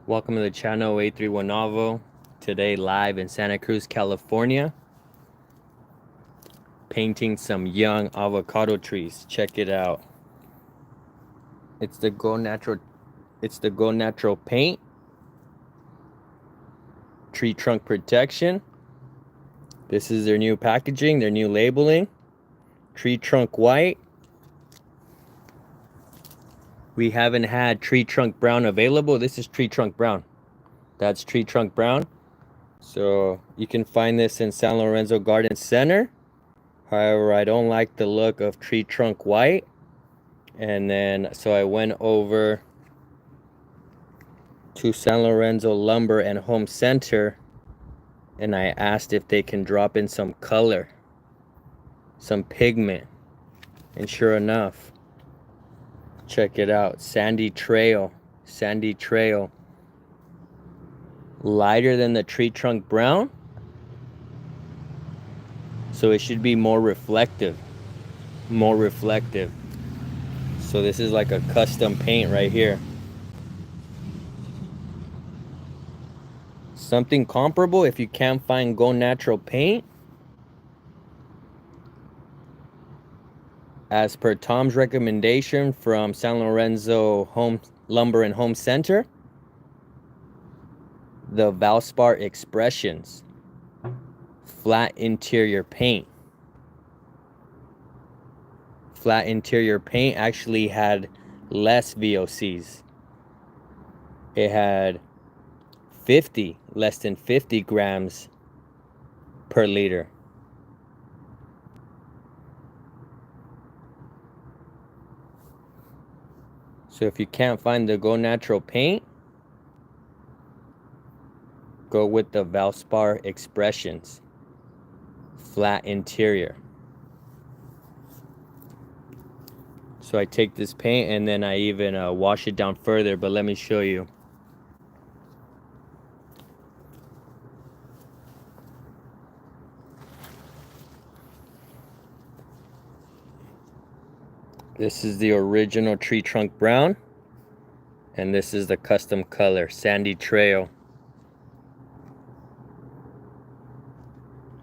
Welcome to the channel 831 Avo. Today live in Santa Cruz, California. Painting some young avocado trees. Check it out. It's the Go Natural paint. Tree trunk protection. This is their new packaging, their new labeling. Tree trunk white. We haven't had tree trunk brown available. This is tree trunk brown. That's tree trunk brown. So you can find this in San Lorenzo Garden Center. However, I don't like the look of tree trunk white. And then, so I went over to San Lorenzo Lumber and Home Center and I asked if they can drop in some color, some pigment. And sure enough, check it out. Sandy Trail. Lighter than the tree trunk brown. So it should be more reflective. So this is like a custom paint right here. Something comparable, if you can't find Go Natural paint, as per Tom's recommendation from San Lorenzo Lumber and Home Center, the Valspar Expressions flat interior paint. Flat interior paint actually had less VOCs. It had less than 50 grams per liter. So if you can't find the Go Natural paint, go with the Valspar Expressions flat interior. So I take this paint and then I even wash it down further, but let me show you. This is the original tree trunk brown, and this is the custom color, Sandy Trail.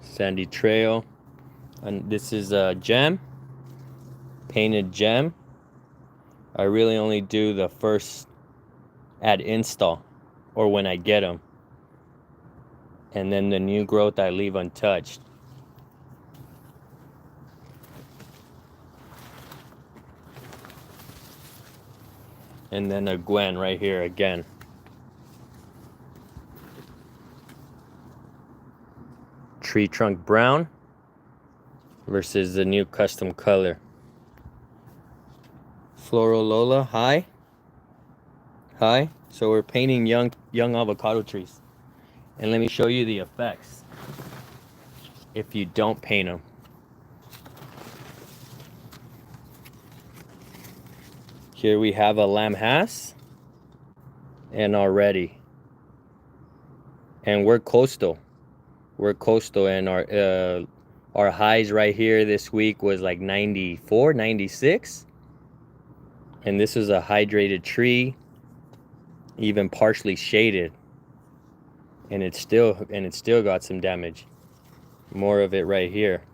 Sandy Trail, and this is a gem, painted gem. I really only do the first at install or when I get them, and then the new growth I leave untouched. And then a Gwen right here again. Tree trunk brown versus the new custom color. Floral Lola, hi. So we're painting young avocado trees. And let me show you the effects if you don't paint them. Here we have a lamb Hass and already. And we're coastal, and our highs right here this week was like 94, 96. And this is a hydrated tree, even partially shaded. And it's still got some damage. More of it right here.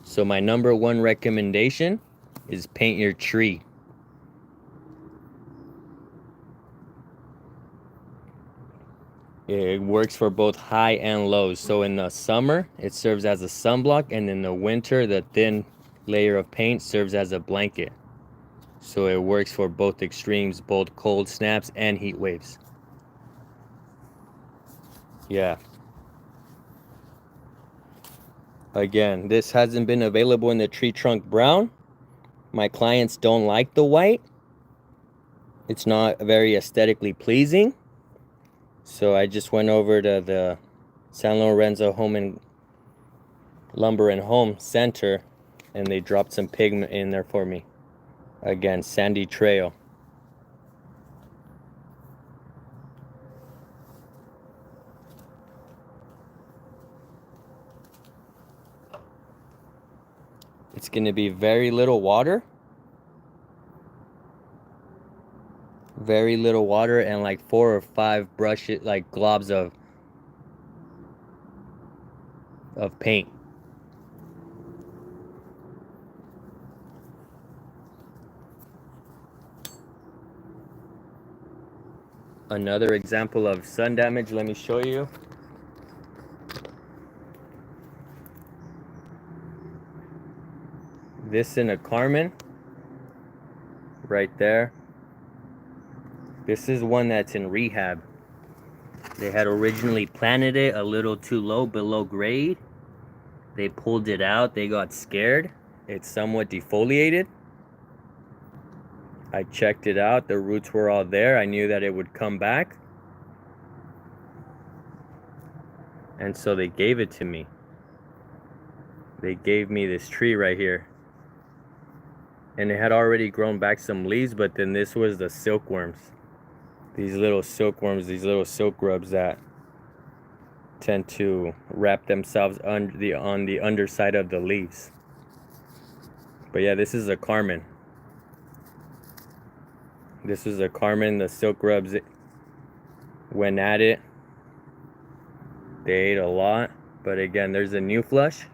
So my number one recommendation is paint your tree. It works for both high and lows. So in the summer, it serves as a sunblock, and in the winter, the thin layer of paint serves as a blanket. So it works for both extremes, both cold snaps and heat waves. Yeah. Again, this hasn't been available in the tree trunk brown. My clients don't like the white. It's not very aesthetically pleasing. So I just went over to the San Lorenzo Lumber and Home Center, and they dropped some pigment in there for me. Again, Sandy Trail. It's going to be very little water. Very little water and like 4 or 5 brushes, like globs of paint. Another example of sun damage, let me show you. This in a Carmen, right there. This is one that's in rehab. They had originally planted it a little too low, below grade. They pulled it out, they got scared. It's somewhat defoliated. I checked it out, the roots were all there. I knew that it would come back. And so they gave it to me. They gave me this tree right here. And it had already grown back some leaves, but then this was the silkworms. These little silkworms, these little silk grubs that tend to wrap themselves on the underside of the leaves. But yeah, this is a Carmen. This is a Carmen. The silk grubs went at it. They ate a lot. But again, there's a new flush.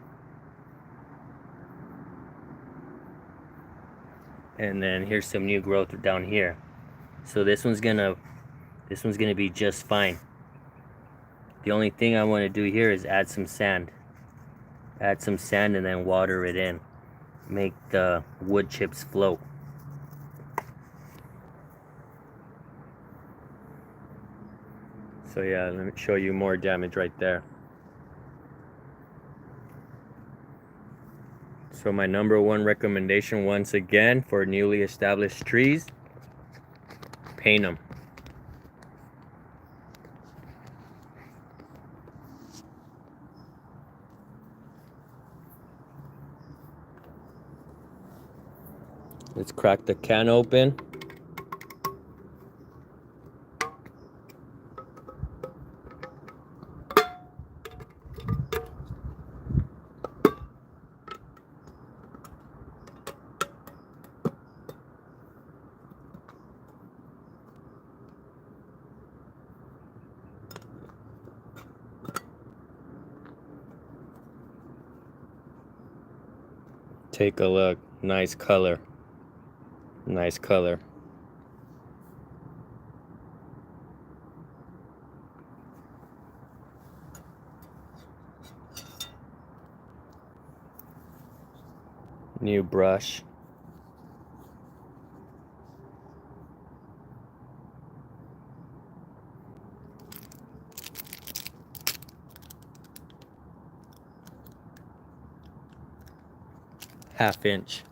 And then here's some new growth down here. So this one's gonna be just fine. The only thing I want to do here is add some sand. Add some sand and then water it in. Make the wood chips float. So yeah, let me show you more damage right there. So my #1 recommendation once again for newly established trees, paint them. Let's crack the can open. Take a look. Nice color. Nice color. New brush. ½ inch.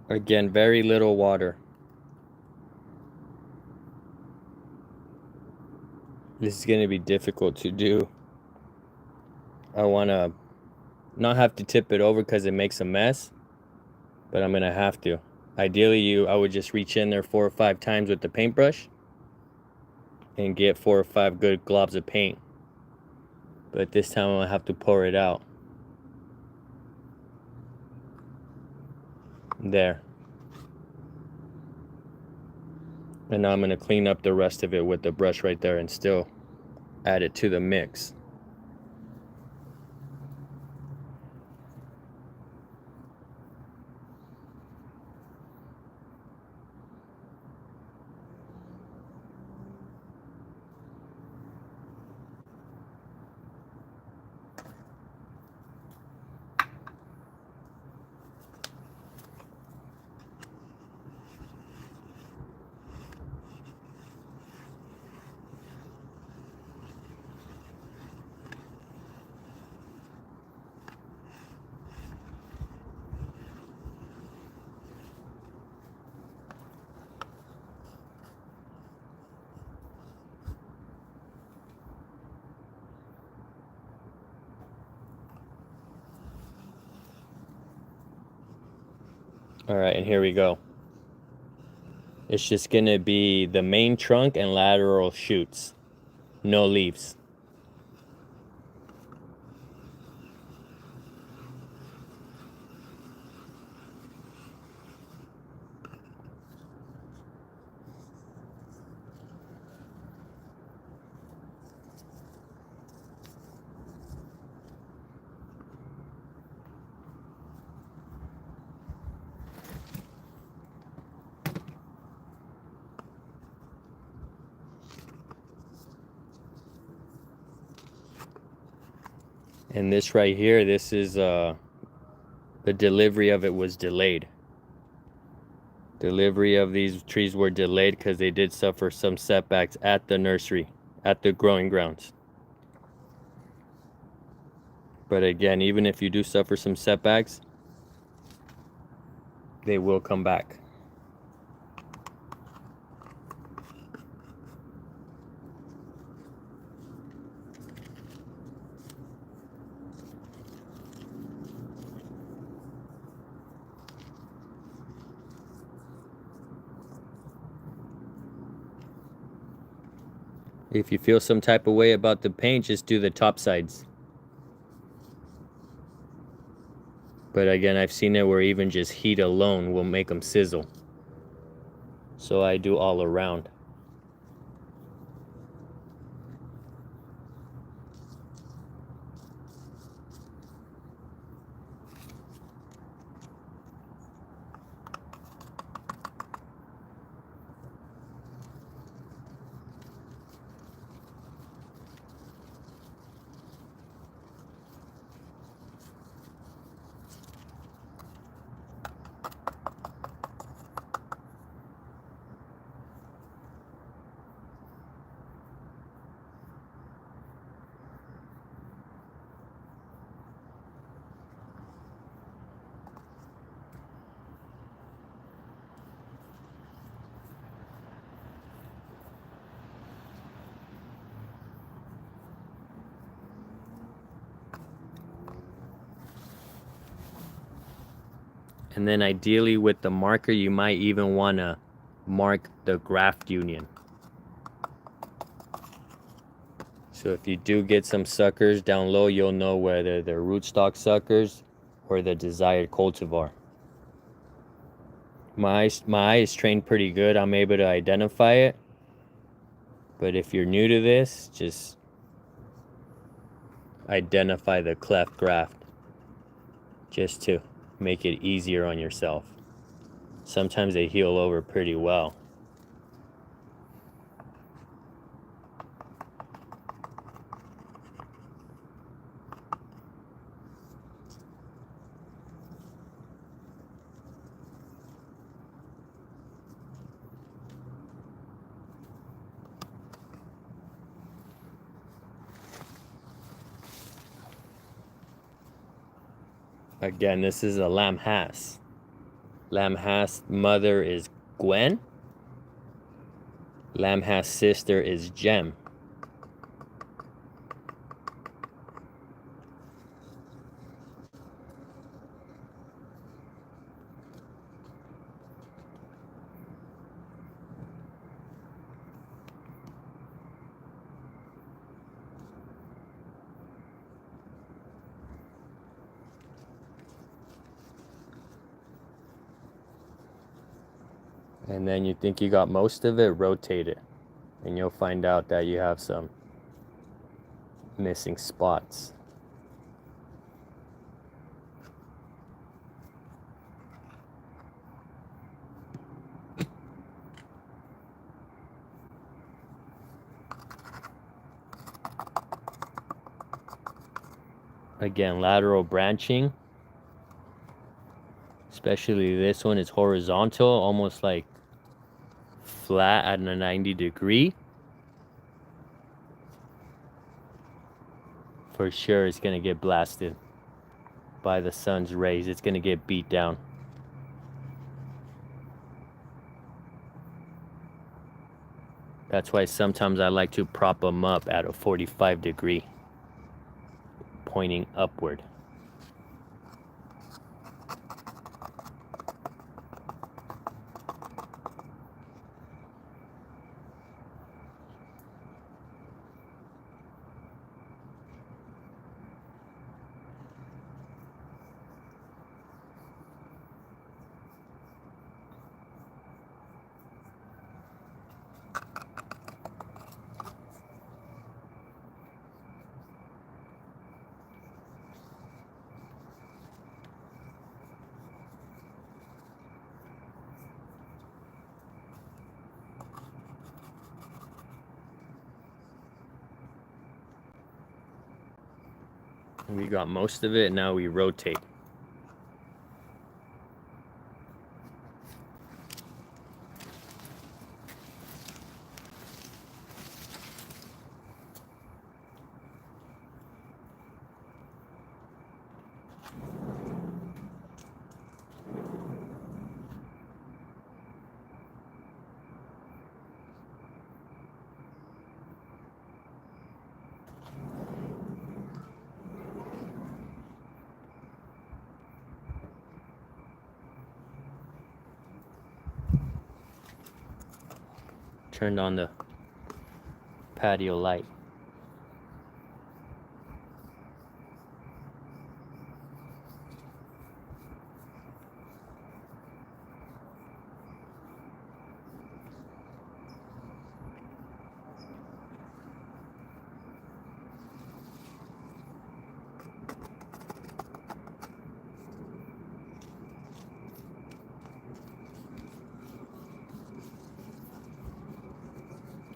Again, very little water. This is going to be difficult to do. I want to not have to tip it over because it makes a mess, but I'm going to have to. Ideally, I would just reach in there 4 or 5 times with the paintbrush and get 4 or 5 good globs of paint. But this time I'm going to have to pour it out. There. And now I'm going to clean up the rest of it with the brush right there and still add it to the mix. All right, and here we go. It's just gonna be the main trunk and lateral shoots, no leaves. And this right here, this is the delivery of it was delayed. Delivery of these trees were delayed because they did suffer some setbacks at the nursery, at the growing grounds. But again, even if you do suffer some setbacks, they will come back. If you feel some type of way about the paint, just do the top sides. But again, I've seen it where even just heat alone will make them sizzle. So I do all around. And then ideally with the marker, you might even want to mark the graft union. So if you do get some suckers down low, you'll know whether they're rootstock suckers or the desired cultivar. My eye is trained pretty good. I'm able to identify it. But if you're new to this, just identify the cleft graft just to make it easier on yourself. Sometimes they heal over pretty well. Again, this is a lamb Hass. Lamb Hass mother is Gwen. Lamb Hass sister is Gem. And then you think you got most of it, rotate it. And you'll find out that you have some missing spots. Again, lateral branching. Especially this one is horizontal, almost like flat at a 90 degree. For sure it's gonna get blasted by the sun's rays. It's gonna get beat down. That's why sometimes I like to prop them up at a 45 degree, pointing upward. We got most of it, now we rotate. Turned on the patio light.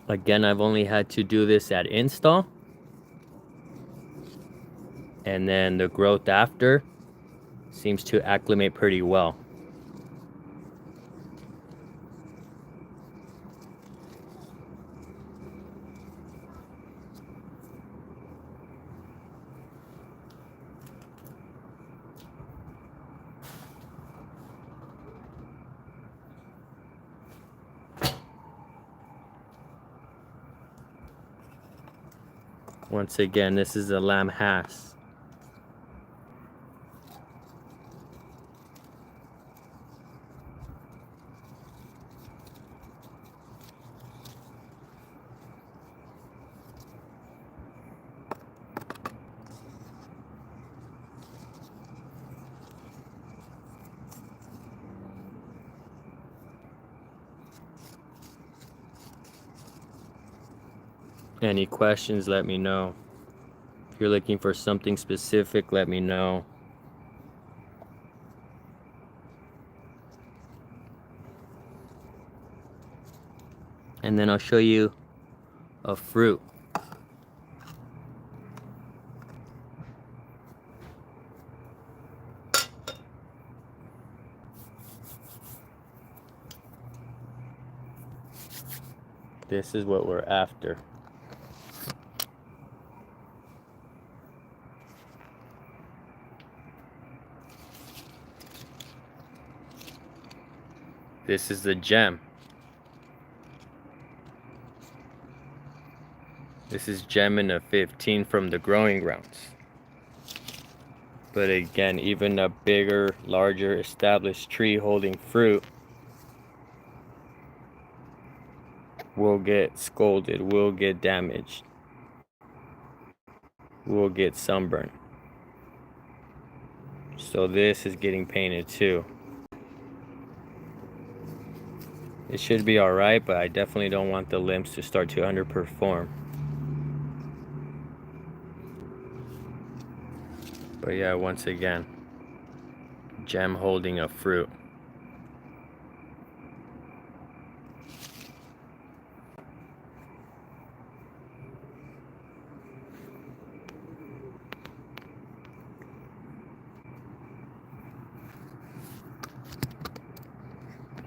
Again, I've only had to do this at install, and then the growth after seems to acclimate pretty well. Once again, this is a lamb Hass. Any questions, let me know. If you're looking for something specific, let me know. And then I'll show you a fruit. This is what we're after. This is the gem. This is gem in a 15 from the growing grounds. But again, even a bigger, larger, established tree holding fruit will get scolded, will get damaged, will get sunburned. So this is getting painted too. It should be alright, but I definitely don't want the limbs to start to underperform. But yeah, once again, gem holding a fruit.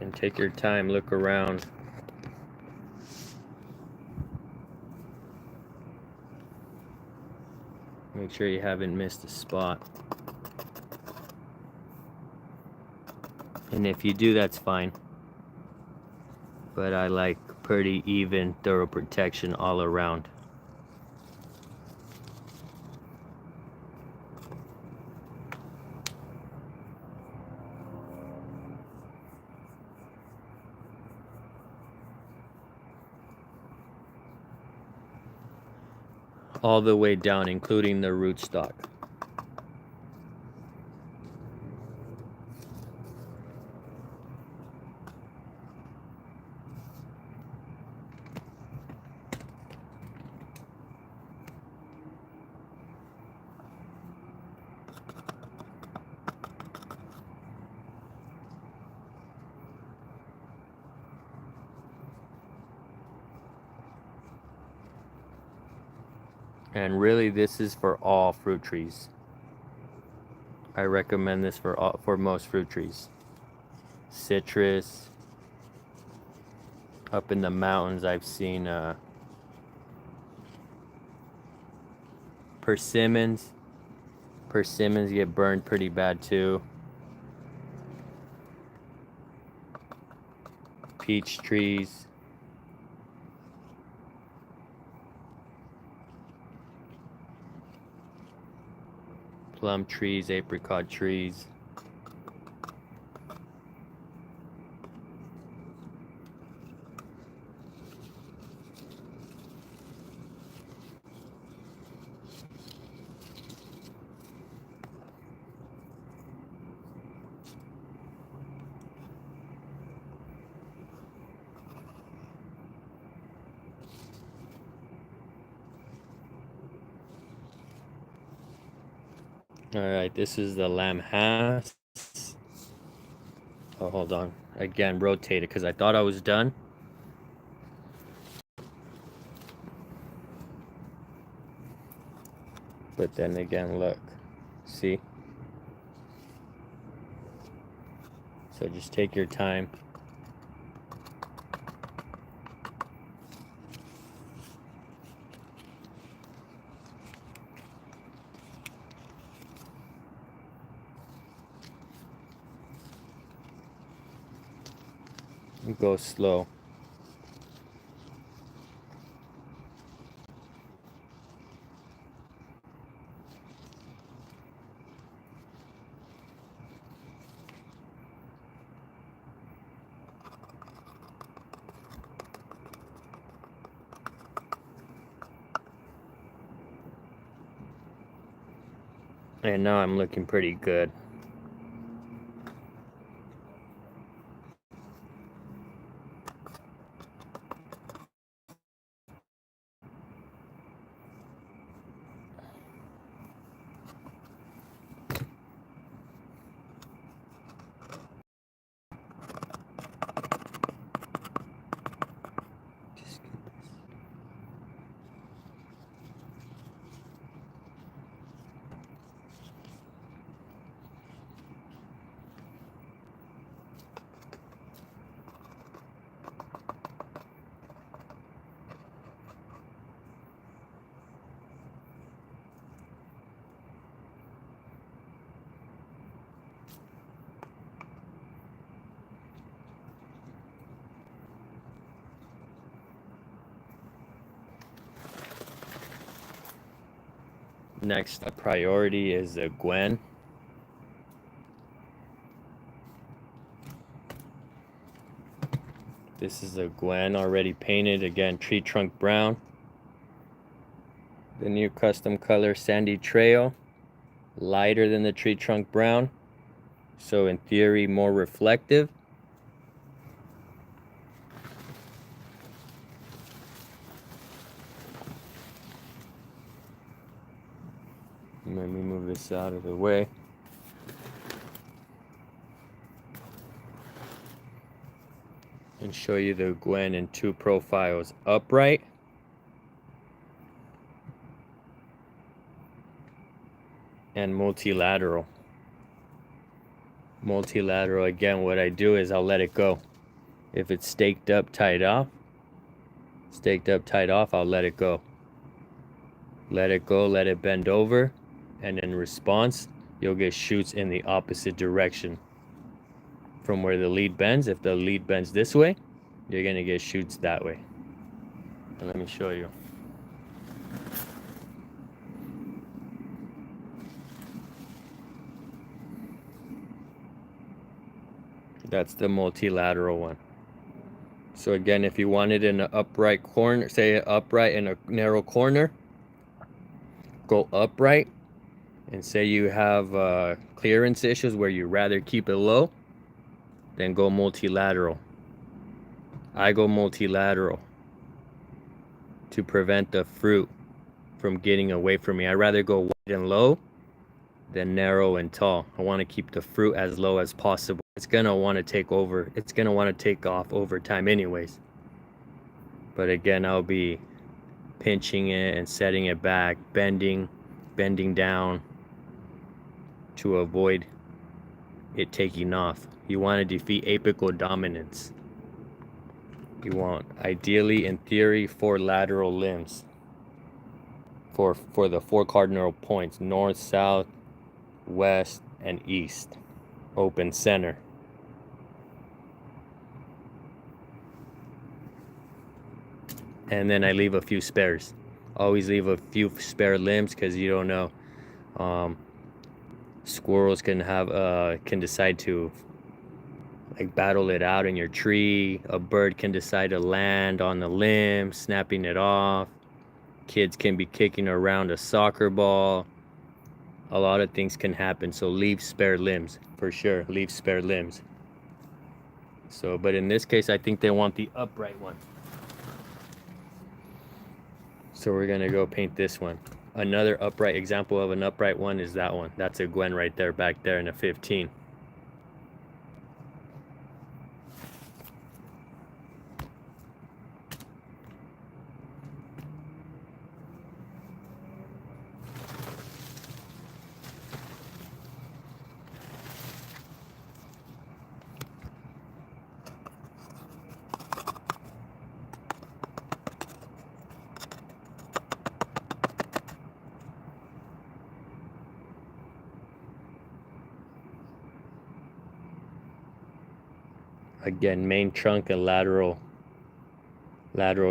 And take your time, look around. Make sure you haven't missed a spot. And if you do, that's fine. But I like pretty even, thorough protection all around. All the way down, including the rootstock. And really, this is for all fruit trees. I recommend this for most fruit trees. Citrus. Up in the mountains, I've seen persimmons. Persimmons get burned pretty bad too. Peach trees. Plum trees, apricot trees. All right, this is the lamb has. Oh, hold on. Again, rotate it because I thought I was done. But then again, look. See? So just take your time. Go slow. And now I'm looking pretty good. Next priority is the Gwen. This is a Gwen already painted, again, tree trunk brown. The new custom color, Sandy Trail, lighter than the tree trunk brown. So in theory, more reflective. Let me move this out of the way. And show you the Gwen in two profiles, upright and multilateral. Multilateral, again, what I do is I'll let it go. If it's staked up, tied off, I'll let it go. Let it go, let it bend over, and in response, you'll get shoots in the opposite direction from where the lead bends. If the lead bends this way, you're gonna get shoots that way. And let me show you. That's the multilateral one. So again, if you want it in an upright corner, say upright in a narrow corner, go upright. And say you have clearance issues where you rather keep it low, then go multilateral. I go multilateral to prevent the fruit from getting away from me. I rather go wide and low than narrow and tall. I want to keep the fruit as low as possible. It's gonna want to take over. It's gonna want to take off over time anyways. But again, I'll be pinching it and setting it back, bending down to avoid it taking off. You want to defeat apical dominance. You want, ideally, in theory, 4 lateral limbs for the 4 cardinal points: north, south, west, and east. Open center. And then I leave a few spares. Always leave a few spare limbs, because you don't know. Squirrels can decide to like battle it out in your tree. A bird can decide to land on the limb, snapping it off. Kids can be kicking around a soccer ball. A lot of things can happen, so leave spare limbs for sure. Leave spare limbs. So, but in this case, I think they want the upright one. So we're gonna go paint this one. Another upright example of an upright one is that one. That's a Gwen right there, back there in a 15. Again, main trunk and lateral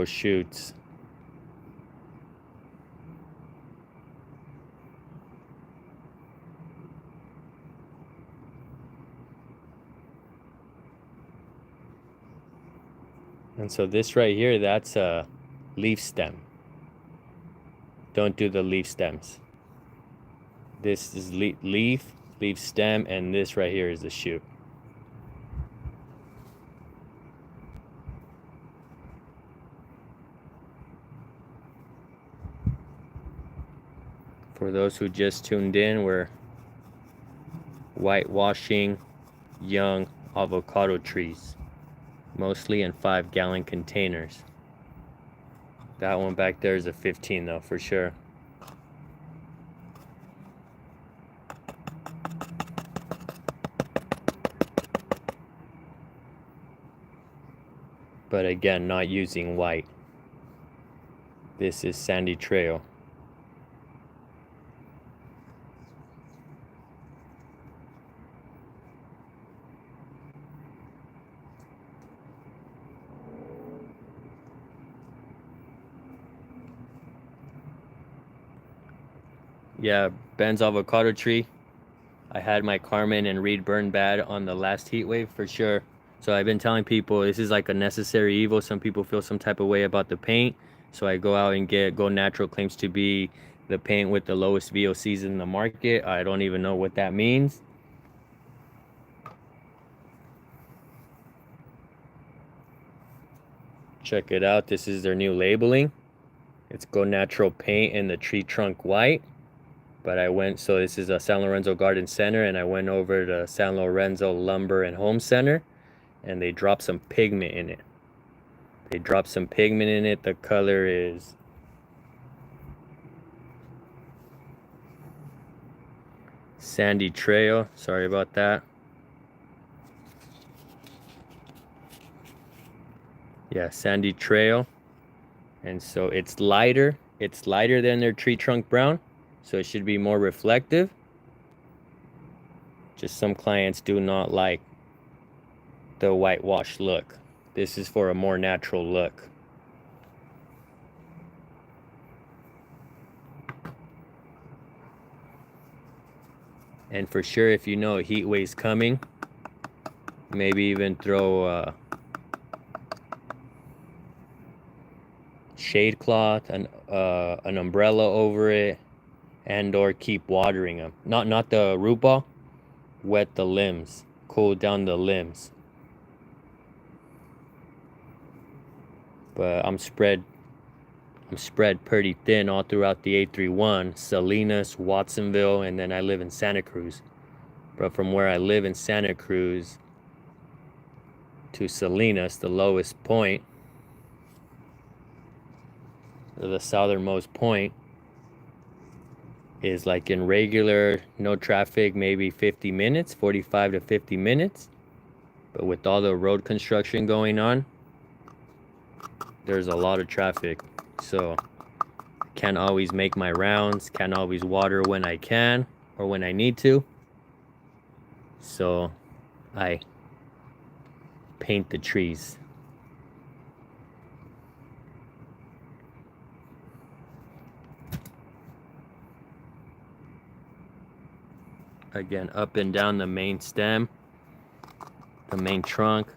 shoots. And so this right here, that's a leaf stem. Don't do the leaf stems. This is leaf stem, and this right here is the shoot. For those who just tuned in, we're whitewashing young avocado trees, mostly in 5-gallon containers. That one back there is a 15 though, for sure. But again, not using white. This is sandy trail. Yeah, Ben's avocado tree. I had my Carmen and Reed burn bad on the last heat wave for sure. So I've been telling people this is like a necessary evil. Some people feel some type of way about the paint. So I go out and get Go Natural, claims to be the paint with the lowest VOCs in the market. I don't even know what that means. Check it out. This is their new labeling. It's Go Natural paint in the tree trunk white. But I went, so this is a San Lorenzo Garden Center, and I went over to San Lorenzo Lumber and Home Center, and they dropped some pigment in it. The color is Sandy Trail. Sorry about that. Yeah, Sandy Trail. And so it's lighter. It's lighter than their tree trunk brown, so it should be more reflective. Just some clients do not like the whitewash look. This is for a more natural look. And for sure, if you know a heat wave's coming, maybe even throw shade cloth, an umbrella over it, and or keep watering them. Not the root ball. Wet the limbs, cool down the limbs. But I'm spread pretty thin all throughout the 831, Salinas, Watsonville, and then I live in Santa Cruz. But from where I live in Santa Cruz to Salinas, the lowest point, or the southernmost point, is like in regular, no traffic, maybe 50 minutes, 45 to 50 minutes. But with all the road construction going on, there's a lot of traffic. So I can't always make my rounds, can't always water when I can or when I need to. So I paint the trees. Again, up and down the main stem, the main trunk,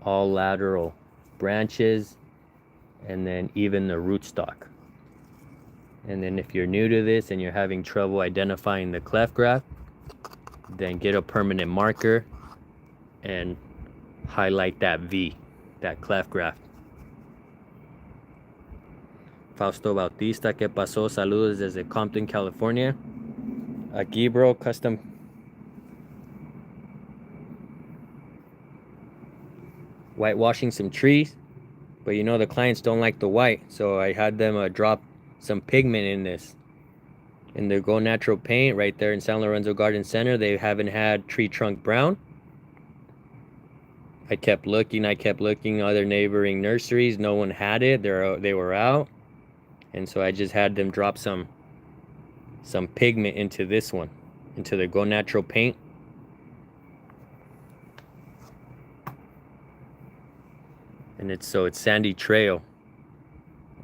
all lateral branches, and then even the rootstock. And then if you're new to this and you're having trouble identifying the cleft graft, then get a permanent marker and highlight that V, that cleft graft. Fausto Bautista, ¿qué pasó? Saludos desde Compton, California. Aquí, bro, custom. Whitewashing some trees, but you know the clients don't like the white, so I had them drop some pigment in this. In the Go Natural paint right there in San Lorenzo Garden Center, they haven't had tree trunk brown. I kept looking, other neighboring nurseries, no one had it, they were out. And so I just had them drop some pigment into this one, into the Go Natural paint. And it's sandy trail,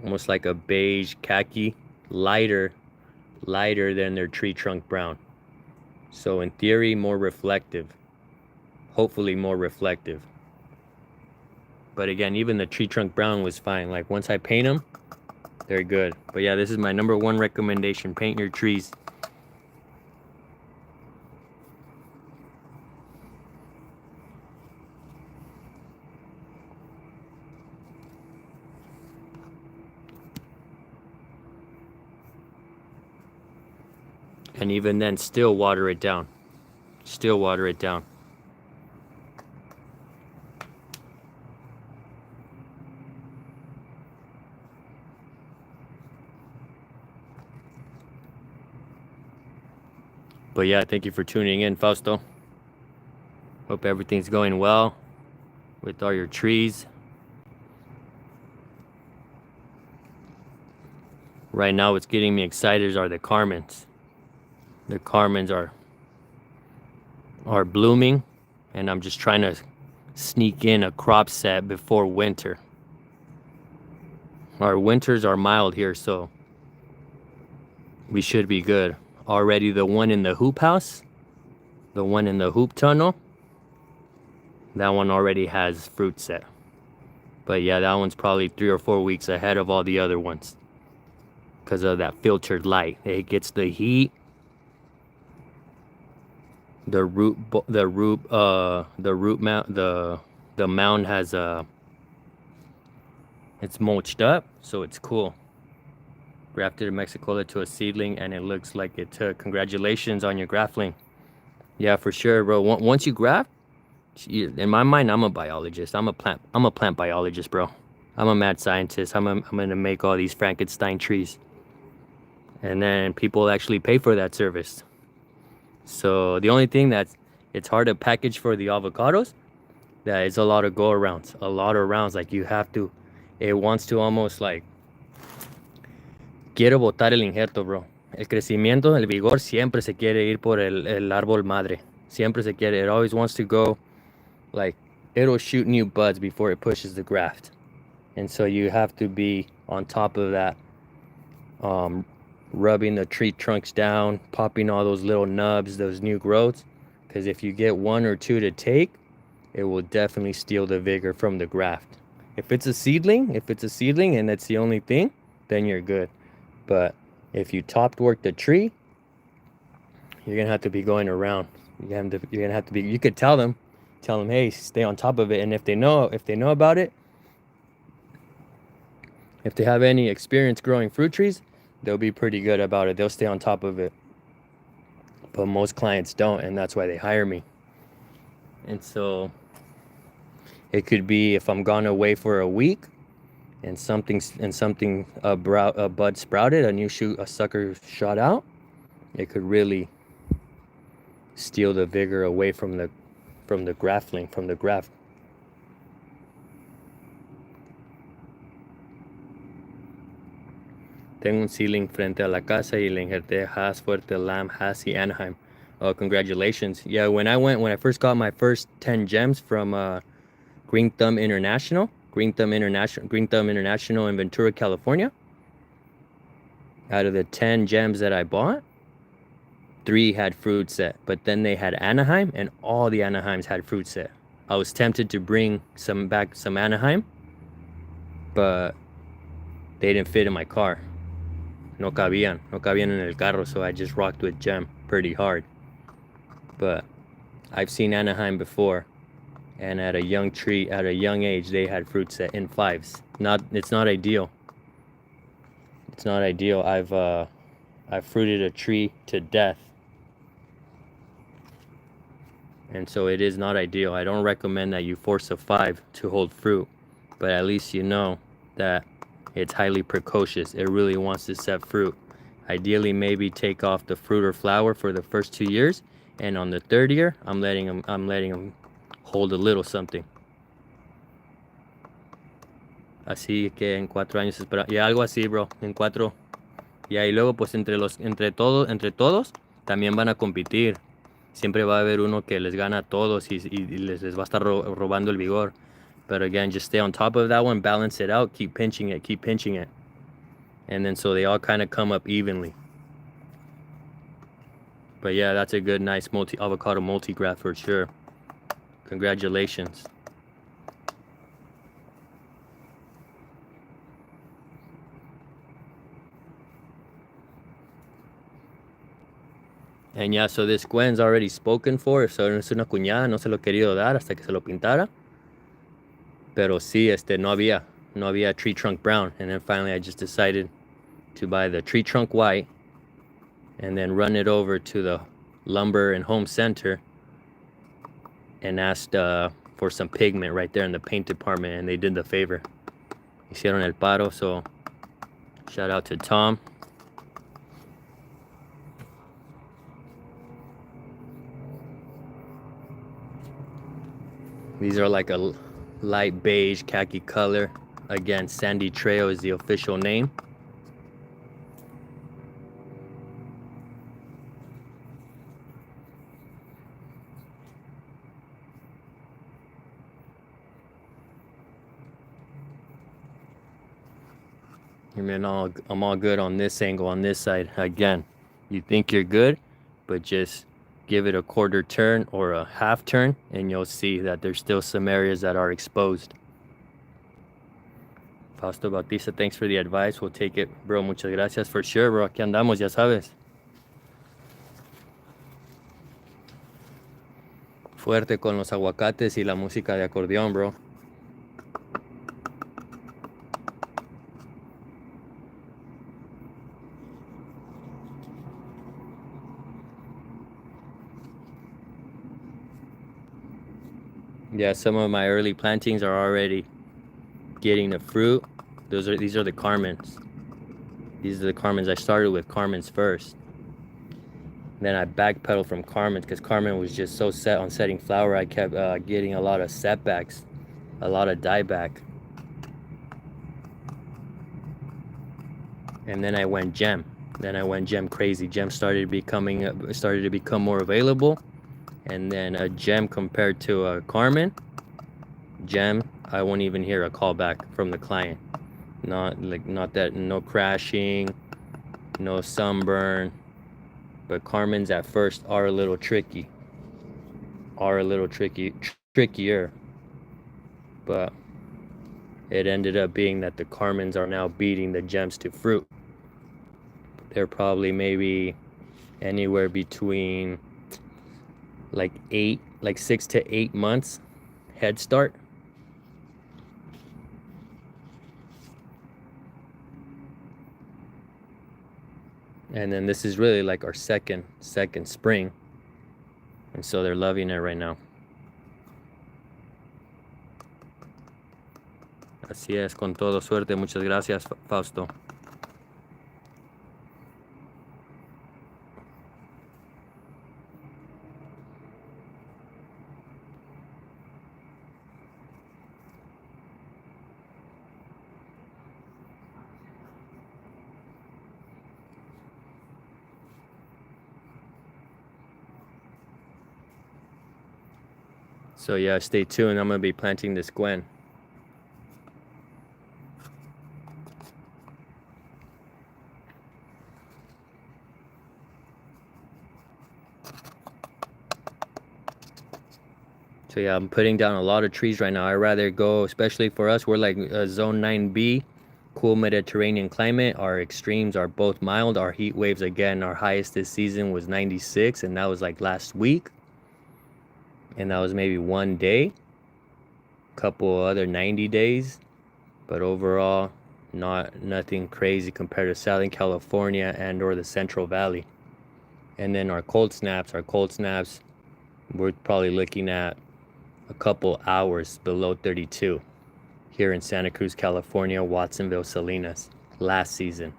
almost like a beige khaki, lighter than their tree trunk brown. So in theory, more reflective, hopefully more reflective. But again, even the tree trunk brown was fine. Like once I paint them, they're good. But yeah, this is my #1 recommendation: paint your trees. And even then, still water it down. Still water it down. But yeah, thank you for tuning in, Fausto. Hope everything's going well with all your trees. Right now, what's getting me excited are the Carmens. The Carmens are blooming, and I'm just trying to sneak in a crop set before winter. Our winters are mild here, so we should be good. Already the one in the hoop house, the one in the hoop tunnel, that one already has fruit set. But yeah, that one's probably 3 or 4 weeks ahead of all the other ones because of that filtered light. It gets the heat. The mound has it's mulched up, so it's cool. Grafted a Mexicola to a seedling, and it looks like it took. Congratulations on your graftling. Yeah, for sure, bro. Once you graft, in my mind, I'm a biologist. I'm a plant biologist, bro. I'm a mad scientist. I'm gonna make all these Frankenstein trees, and then people actually pay for that service. So the only thing it's hard to package for the avocados, that is a lot of go-arounds, a lot of rounds. Like you have to, it wants to almost like, quiero botar el injerto, bro. El crecimiento, el vigor siempre se quiere ir por el árbol madre. Siempre se quiere. It always wants to go, like, it'll shoot new buds before it pushes the graft. And so you have to be on top of that, rubbing the tree trunks down, popping all those little nubs, those new growths. Because if you get 1 or 2 to take, it will definitely steal the vigor from the graft. If it's a seedling and that's the only thing, then you're good. But if you top work the tree, you're gonna have to be going around. You're gonna have to be. You could tell them, hey, stay on top of it. And if they know about it, if they have any experience growing fruit trees, they'll be pretty good about it. They'll stay on top of it. But most clients don't, and that's why they hire me. And so it could be if I'm gone away for a week and a bud sprouted, a sucker shot out, it could really steal the vigor away from the graftling, from the graft. Tengo un ceiling frente a la casa y le injerté Haas, Fuerte, Lamb, Haas y Anaheim. Oh, congratulations. Yeah, when I first got my first 10 gems from Green Thumb International in Ventura, California. Out of the 10 gems that I bought, 3 had fruit set, but then they had Anaheim, and all the Anaheims had fruit set. I was tempted to bring some Anaheim, but they didn't fit in my car. No cabían en el carro, so I just rocked with gem pretty hard. But I've seen Anaheim before, and at a young age, they had fruit set in 5s. It's not ideal. It's not ideal. I've fruited a tree to death, and so it is not ideal. I don't recommend that you force a 5 to hold fruit, but at least you know that it's highly precocious. It really wants to set fruit. Ideally, maybe take off the fruit or flower for the first 2 years, and on the 3rd year, I'm letting them hold a little something. Así que en 4 años espera, ya algo así, bro, en 4. Y ahí luego, pues entre todos, también van a competir. Siempre va a haber uno que les gana a todos y les va a estar robando el vigor. But again, just stay on top of that one, balance it out, keep pinching it. And then so they all kind of come up evenly. But yeah, that's a good, nice avocado multi-graft for sure. Congratulations. And yeah, so this Gwen's already spoken for, so es una cuñada, no se lo he querido dar hasta que se lo pintara. Pero sí, no había tree trunk brown. And then finally I just decided to buy the tree trunk white and then run it over to the lumber and home center and asked for some pigment right there in the paint department, and they did the favor. Hicieron el paro, so shout out to Tom. These are like a light beige khaki color. Again, Sandy Trail is the official name. I mean, I'm all good on this angle, on this side. Again, you think you're good, but just give it a quarter turn or a half turn, and you'll see that there's still some areas that are exposed. Fausto Bautista, thanks for the advice. We'll take it, bro. Muchas gracias. For sure, bro. Aquí andamos, ya sabes. Fuerte con los aguacates y la música de acordeón, bro. Yeah, some of my early plantings are already getting the fruit. These are the Carmens. These are the Carmens. I started with Carmens first. Then I backpedaled from Carmen because Carmen was just so set on setting flower. I kept getting a lot of setbacks, a lot of dieback. And then I went gem. Crazy. Gem started to become more available. And then a gem compared to a Carmen, gem, I won't even hear a call back from the client. No crashing, no sunburn. But Carmen's at first are a little trickier. But it ended up being that the Carmens are now beating the gems to fruit. They're probably maybe anywhere between like 6 to 8 months head start. And then this is really like our second spring, and so they're loving it right now. Así es, con todo. Suerte. Muchas gracias, Fausto. So yeah, stay tuned. I'm going to be planting this Gwen. So yeah, I'm putting down a lot of trees right now. I'd rather go, especially for us, we're like zone 9B, cool Mediterranean climate. Our extremes are both mild. Our heat waves, again, our highest this season was 96, and that was like last week. And that was maybe one day, couple other 90 days. But overall, nothing crazy compared to Southern California and or the Central Valley. And then our cold snaps, we're probably looking at a couple hours below 32 here in Santa Cruz, California, Watsonville, Salinas last season.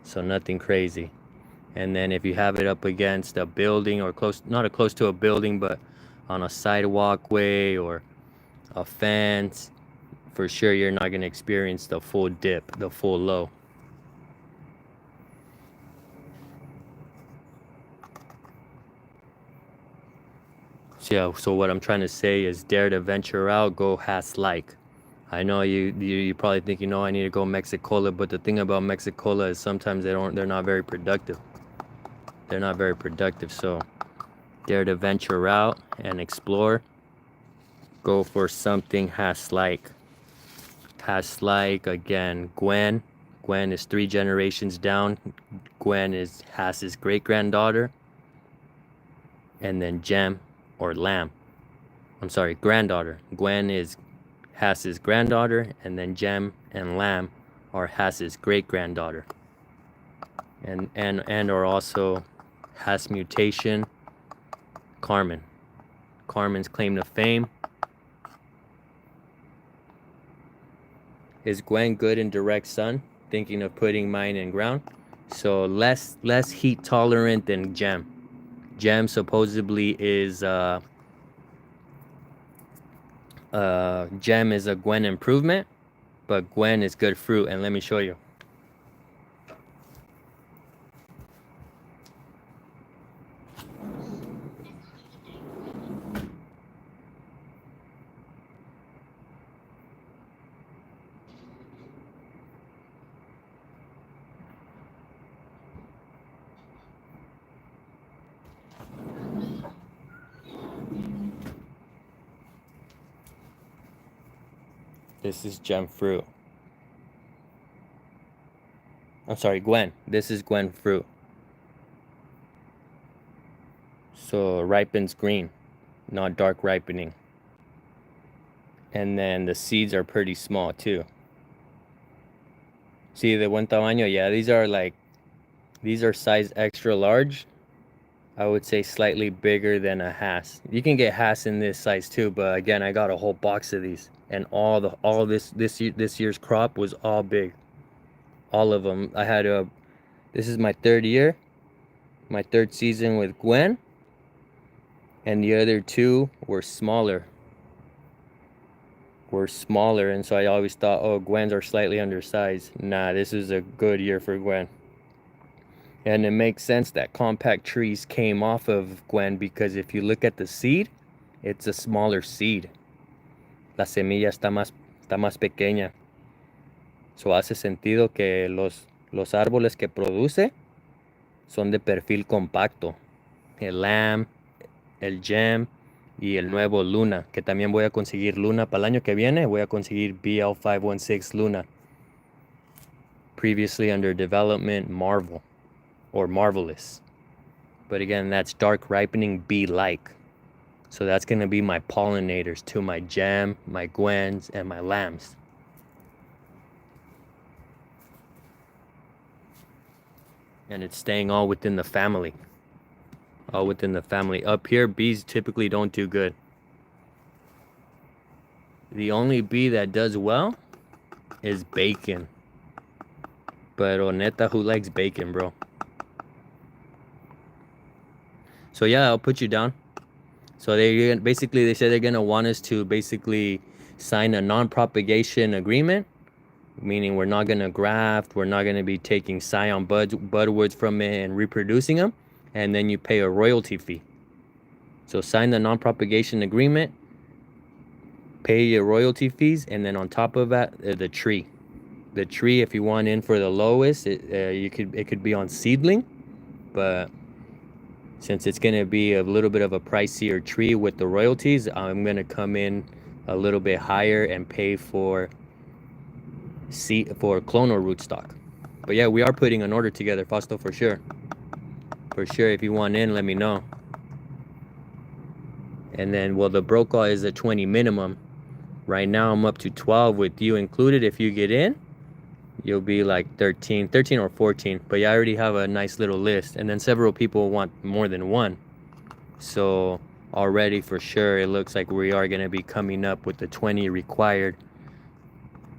So nothing crazy. And then if you have it up against a building or not close to a building, but on a sidewalkway or a fence, for sure you're not going to experience the full dip, the full low. So what I'm trying to say is dare to venture out, go like. I know you probably think, I need to go Mexicola, but the thing about Mexicola is sometimes they're not very productive. They're not very productive, so dare to venture out and explore. Go for something like. Again, Gwen. Gwen is 3 generations down. Gwen is Hass's great-granddaughter. And then Gem or Lamb. I'm sorry, granddaughter. Gwen is Hass's granddaughter, and then Gem and Lamb are Hass's great-granddaughter. And are also Hass mutation, Carmen. Carmen's claim to fame. Is Gwen good in direct sun? Thinking of putting mine in ground. So less heat tolerant than Gem. Gem supposedly is Gem is a Gwen improvement, but Gwen is good fruit, and let me show you. This is Gem fruit. I'm sorry, Gwen. This is Gwen fruit. So ripens green, not dark ripening. And then the seeds are pretty small too. See the buen tamaño? Yeah, these are size extra large. I would say slightly bigger than a Hass. You can get Hass in this size too, but again, I got a whole box of these, and all this year's crop was all big. All of them. This is my 3rd year, my 3rd season with Gwen, and the other 2 were smaller. And so I always thought, oh, Gwens are slightly undersized. Nah, this is a good year for Gwen. And it makes sense that compact trees came off of Gwen, because if you look at the seed, it's a smaller seed. La semilla está más pequeña. So hace sentido que los árboles que produce son de perfil compacto. El Lamb, el Gem y el nuevo Luna, que también voy a conseguir Luna para el año que viene. Voy a conseguir BL516 Luna. Previously under development, Marvel. Or Marvelous. But again, that's dark ripening bee-like. So that's going to be my pollinators to my Gem, my Gwens, and my Lambs. And it's staying all within the family. All within the family. Up here, bees typically don't do good. The only bee that does well is bacon. Pero neta, who likes bacon, bro? So yeah, I'll put you down. So they said they're gonna want us to basically sign a non-propagation agreement, meaning we're not gonna graft, we're not gonna be taking scion budwoods from it and reproducing them, and then you pay a royalty fee. So sign the non-propagation agreement, pay your royalty fees, and then on top of that, the tree. The tree, if you want in for the lowest, it could be on seedling, but since it's gonna be a little bit of a pricier tree with the royalties, I'm gonna come in a little bit higher and pay for clonal rootstock. But yeah, we are putting an order together, Fausto, for sure. For sure, if you want in, let me know. And then, well, the brocal is a 20 minimum. Right now, I'm up to 12 with you included. If you get in, you'll be like 13 or 14. But yeah, I already have a nice little list. And then several people want more than one. So already for sure, it looks like we are going to be coming up with the 20 required.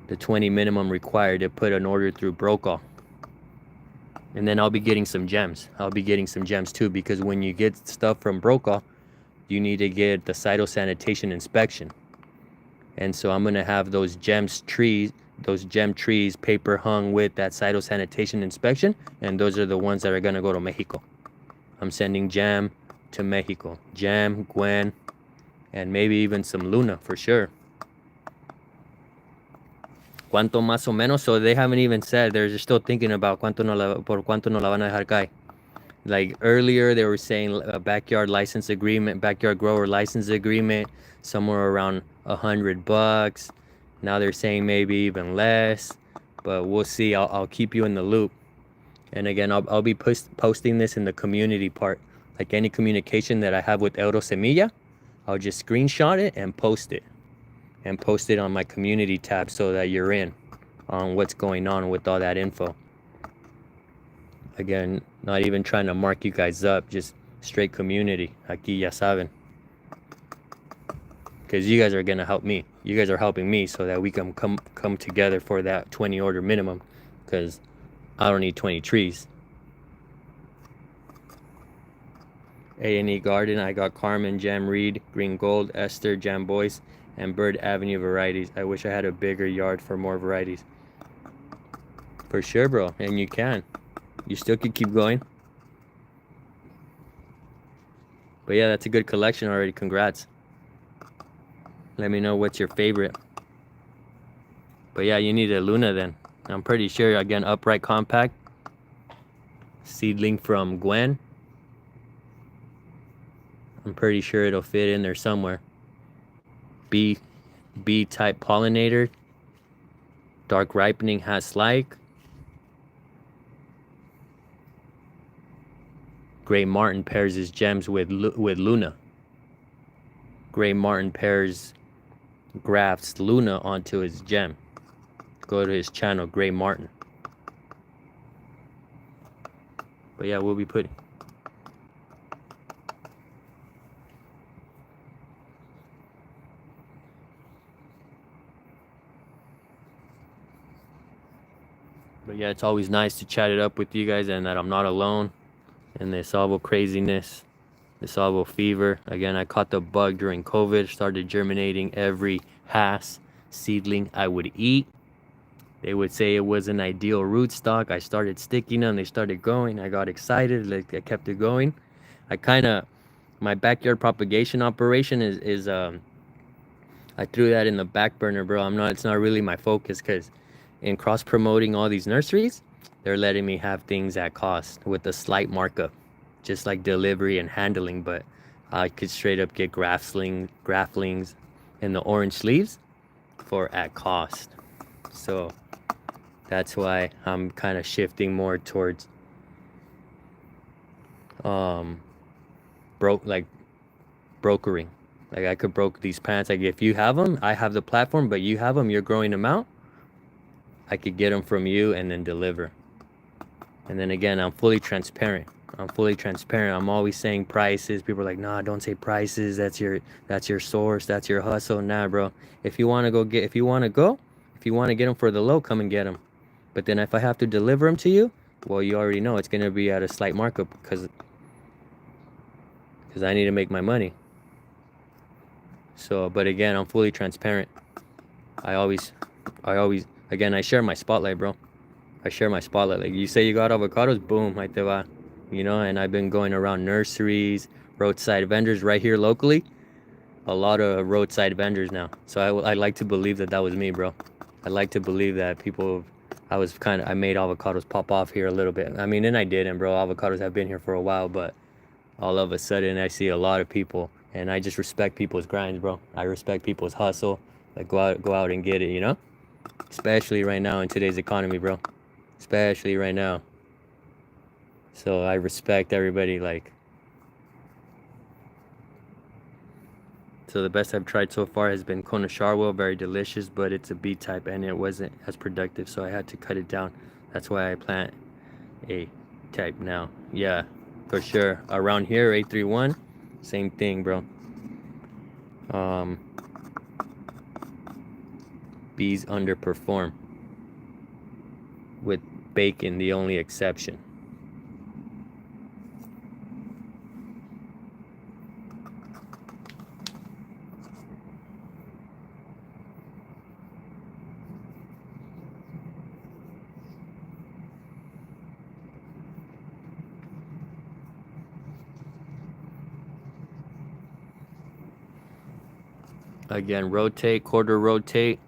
The 20 minimum required to put an order through brocal. And then I'll be getting some gems. I'll be getting some gems too, because when you get stuff from brocal, you need to get the phytosanitation inspection. And so I'm going to have those gem trees paper hung with that phytosanitation inspection, and those are the ones that are going to go to Mexico. I'm sending Jam to Mexico. Jam, Gwen, and maybe even some Luna for sure. ¿Cuánto más o menos? So they haven't even said. They're still thinking about por cuánto nos la van a dejar caer. Like earlier, they were saying a backyard license agreement, backyard grower license agreement, somewhere around $100. Now they're saying maybe even less, but we'll see. I'll keep you in the loop. And again, I'll be posting this in the community part. Like any communication that I have with Euro Semilla, I'll just screenshot it and post it. And post it on my community tab so that you're in on what's going on with all that info. Again, not even trying to mark you guys up, just straight community. Aquí ya saben. Because you guys are going to help me. You guys are helping me so that we can come together for that 20 order minimum. Because I don't need 20 trees. A&E Garden, I got Carmen, Jam Reed, Green Gold, Esther, Jam Boyce, and Bird Avenue varieties. I wish I had a bigger yard for more varieties. For sure, bro. And you can. You still can keep going. But yeah, that's a good collection already. Congrats. Let me know what's your favorite. But yeah, you need a Luna then. I'm pretty sure, again, upright compact. Seedling from Gwen. I'm pretty sure it'll fit in there somewhere. B-type pollinator. Dark ripening has like. Gray Martin pairs his gems with Luna. Gray Martin grafts Luna onto his gem. Go to his channel, Gray Martin. But yeah, we'll be putting. But yeah, it's always nice to chat it up with you guys and that I'm not alone in this Avo craziness, this Avo fever. Again, I caught the bug during COVID, started germinating every Hass seedling I would eat. They would say it was an ideal rootstock. I started sticking them, they started growing. I got excited, like I kept it going. My backyard propagation operation is I threw that in the back burner, bro. It's not really my focus, because in cross promoting all these nurseries, they're letting me have things at cost with a slight markup, just like delivery and handling. But I could straight up get graftlings in the orange sleeves for at cost. So that's why I'm kind of shifting more towards brokering. Like I could broker these plants. Like if you have them, I have the platform, but you have them, you're growing them out. I could get them from you and then deliver. And then again, I'm fully transparent. I'm always saying prices. People are like, nah, don't say prices. That's your source. That's your hustle. Nah, bro. If you want to go, If you want to get them for the low, come and get them. But then if I have to deliver them to you, well, you already know it's gonna be at a slight markup because I need to make my money. So, but again, I'm fully transparent. I always, again, I share my spotlight, bro. I share my spotlight. Like, you say you got avocados, boom, ahí te va. You know, and I've been going around nurseries, roadside vendors right here locally. A lot of roadside vendors now. So I like to believe that was me, bro. I like to believe that I made avocados pop off here a little bit. I mean, and I didn't, bro. Avocados have been here for a while, but all of a sudden I see a lot of people, and I just respect people's grinds, bro. I respect people's hustle. Like, go out and get it, you know? Especially right now in today's economy, bro. Especially right now. So I respect everybody, like. So the best I've tried so far has been Kona Charwell, very delicious, but it's a B type and it wasn't as productive, so I had to cut it down. That's why I plant A type now. Yeah, for sure. Around here, 831, same thing, bro. Bees underperform, with bacon the only exception. Again, rotate, quarter rotate.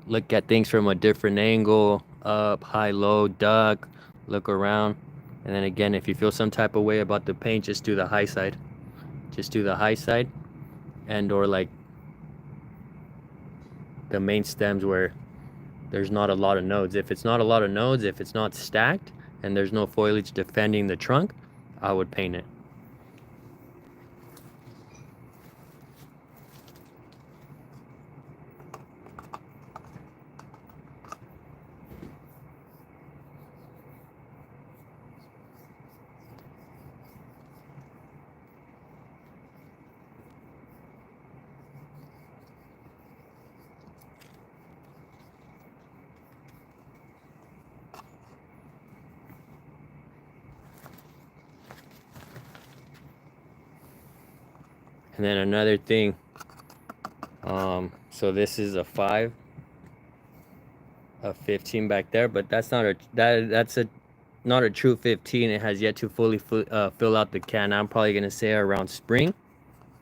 Look at things from a different angle. Up, high, low, duck. Look around. And then again, if you feel some type of way about the paint, just do the high side. Just do the high side. And or like the main stems where there's not a lot of nodes. If it's not a lot of nodes, if it's not stacked, and there's no foliage defending the trunk, I would paint it. And then another thing, so this is a 5, a 15 back there, but that's not not a true 15. It has yet to fully fill out the can. I'm probably gonna say around spring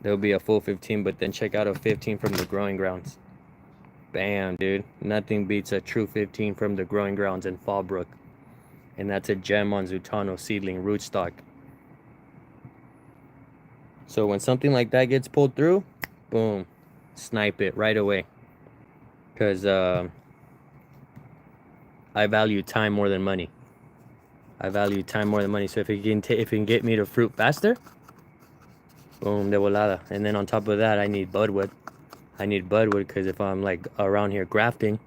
there'll be a full 15, but then check out a 15 from the growing grounds. Bam, dude. Nothing beats a true 15 from the growing grounds in Fallbrook. And that's a gem on Zutano seedling rootstock. So when something like that gets pulled through, boom, snipe it right away. Because I value time more than money. I value time more than money. So if it can get me to fruit faster, boom, de volada. And then on top of that, I need budwood. I need budwood because if I'm like around here grafting,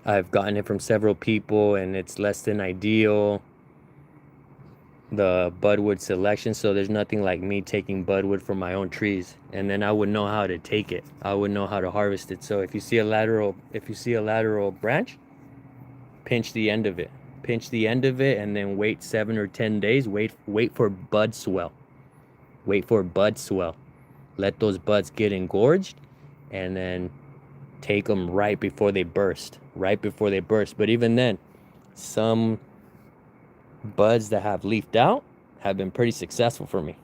I've gotten it from several people and it's less than ideal, the budwood selection. So there's nothing like me taking budwood from my own trees, and then I would know how to take it. I would know how to harvest it. So if you see a lateral branch, pinch the end of it. Pinch the end of it and then wait 7 or 10 days. Wait for bud swell. Wait for bud swell. Let those buds get engorged and then take them right before they burst. Right before they burst. But even then, some buds that have leafed out have been pretty successful for me.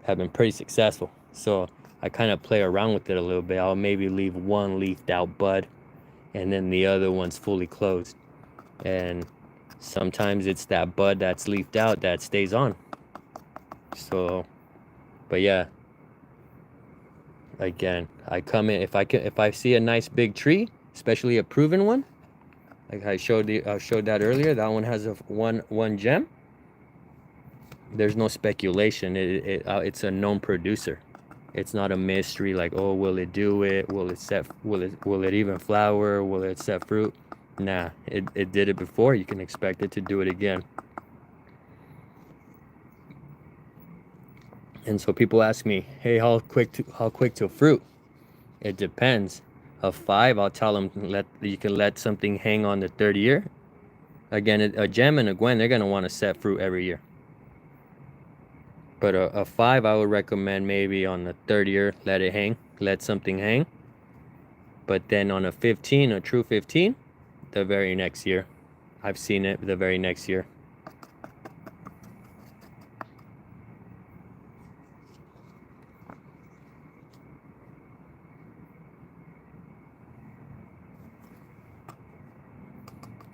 Have been pretty successful. So I kind of play around with it a little bit. I'll maybe leave one leafed out bud and then the other one's fully closed. And sometimes it's that bud that's leafed out that stays on. So, but yeah, again, I come in if I see a nice big tree, especially a proven one, like I showed that earlier. That one has one gem. There's no speculation. It's a known producer. It's not a mystery like, oh, will it do it? Will it even flower? Will it set fruit? Nah, it did it before. You can expect it to do it again. And so people ask me, hey, how quick to fruit? It depends. A 5, I'll tell them you can let something hang on the third year. Again, a gem and a Gwen, they're gonna want to set fruit every year. But a 5, I would recommend maybe on the third year, let it hang, let something hang. But then on a 15, a true 15, the very next year. I've seen it the very next year.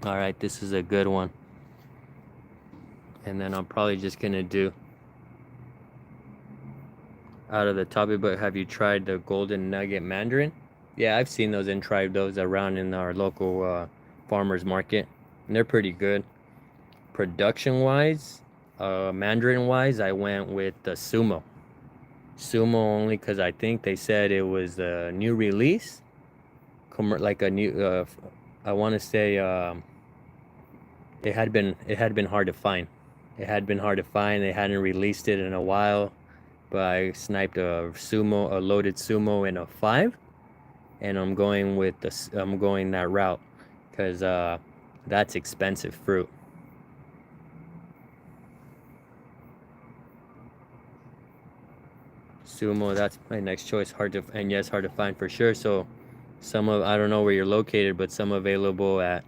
All right, this is a good one. And then I'm probably just gonna do out of the topic, but have you tried the golden nugget mandarin? Yeah, I've seen those and tried those around in our local farmers market, and they're pretty good. Production wise, mandarin wise, I went with the sumo. Sumo only because I think they said it was a new release, like a new. I want to say it had been hard to find. It had been hard to find. They hadn't released it in a while, but I sniped a loaded sumo in a 5, and I'm going that route because that's expensive fruit. Sumo, that's my next choice. Hard to find for sure. So I don't know where you're located, but some available at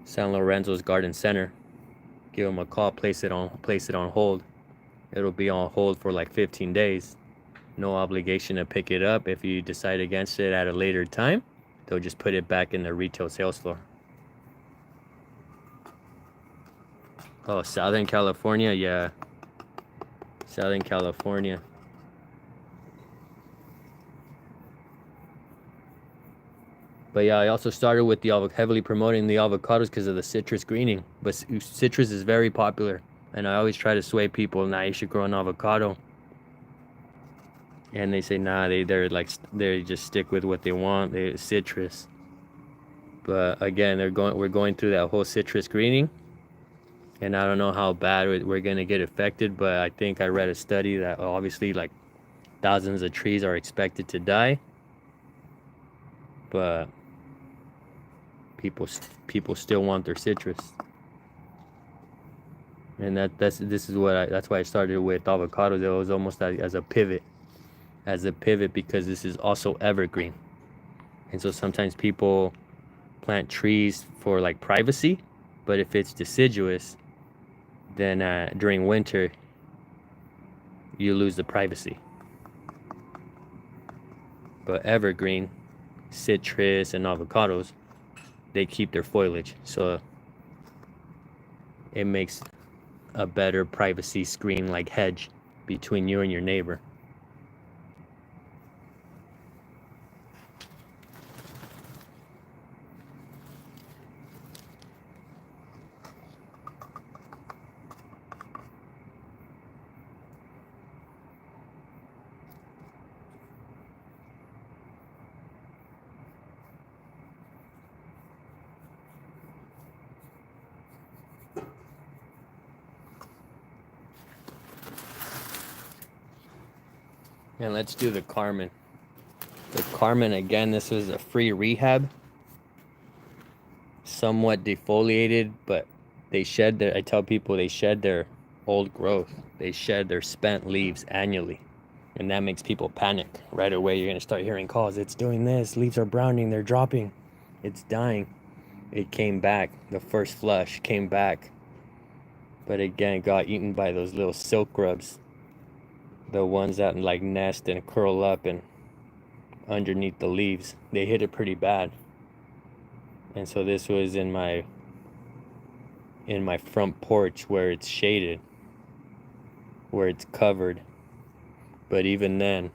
San Lorenzo's Garden Center. Give them a call, place it on hold. It'll be on hold for like 15 days. No obligation to pick it up. If you decide against it at a later time, they'll just put it back in the retail sales floor. Oh, Southern California, yeah. Southern California. But yeah, I also started with heavily promoting the avocados because of the citrus greening. But citrus is very popular, and I always try to sway people. Nah, you should grow an avocado. And they say nah, they just stick with what they want. Citrus. But again, we're going through that whole citrus greening, and I don't know how bad we're gonna get affected. But I think I read a study that obviously like thousands of trees are expected to die. But people still want their citrus, and that's why I started with avocados. It was almost as a pivot, because this is also evergreen, and so sometimes people plant trees for like privacy, but if it's deciduous, then during winter you lose the privacy. But evergreen, citrus and avocados, they keep their foliage, so it makes a better privacy screen, like hedge, between you and your neighbor. And let's do the Carmen. The Carmen, again, this was a free rehab. Somewhat defoliated, but I tell people they shed their old growth. They shed their spent leaves annually. And that makes people panic. Right away, you're going to start hearing calls. It's doing this. Leaves are browning. They're dropping. It's dying. It came back. The first flush came back. But again, it got eaten by those little silk grubs. The ones that like nest and curl up and underneath the leaves. They hit it pretty bad. And so this was in my front porch where it's shaded, where it's covered. But even then,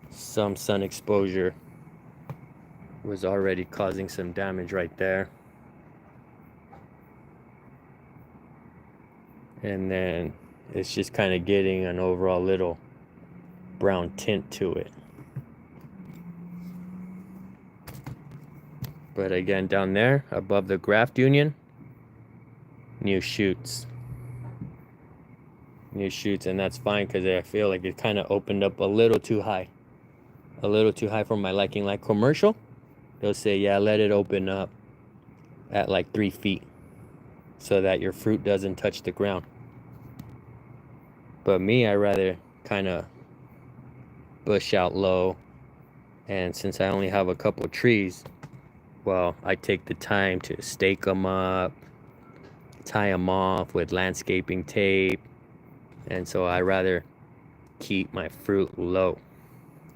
some sun exposure was already causing some damage right there. And then it's just kind of getting an overall little brown tint to it. But again, down there above the graft union, new shoots. new shoots, and that's fine because I feel like it kind of opened up a little too high. A little too high for my liking. Like commercial, they'll say, yeah, let it open up at like 3 feet so that your fruit doesn't touch the ground. But me, I rather kind of bush out low. And since I only have a couple trees, well, I take the time to stake them up, tie them off with landscaping tape. And so I rather keep my fruit low.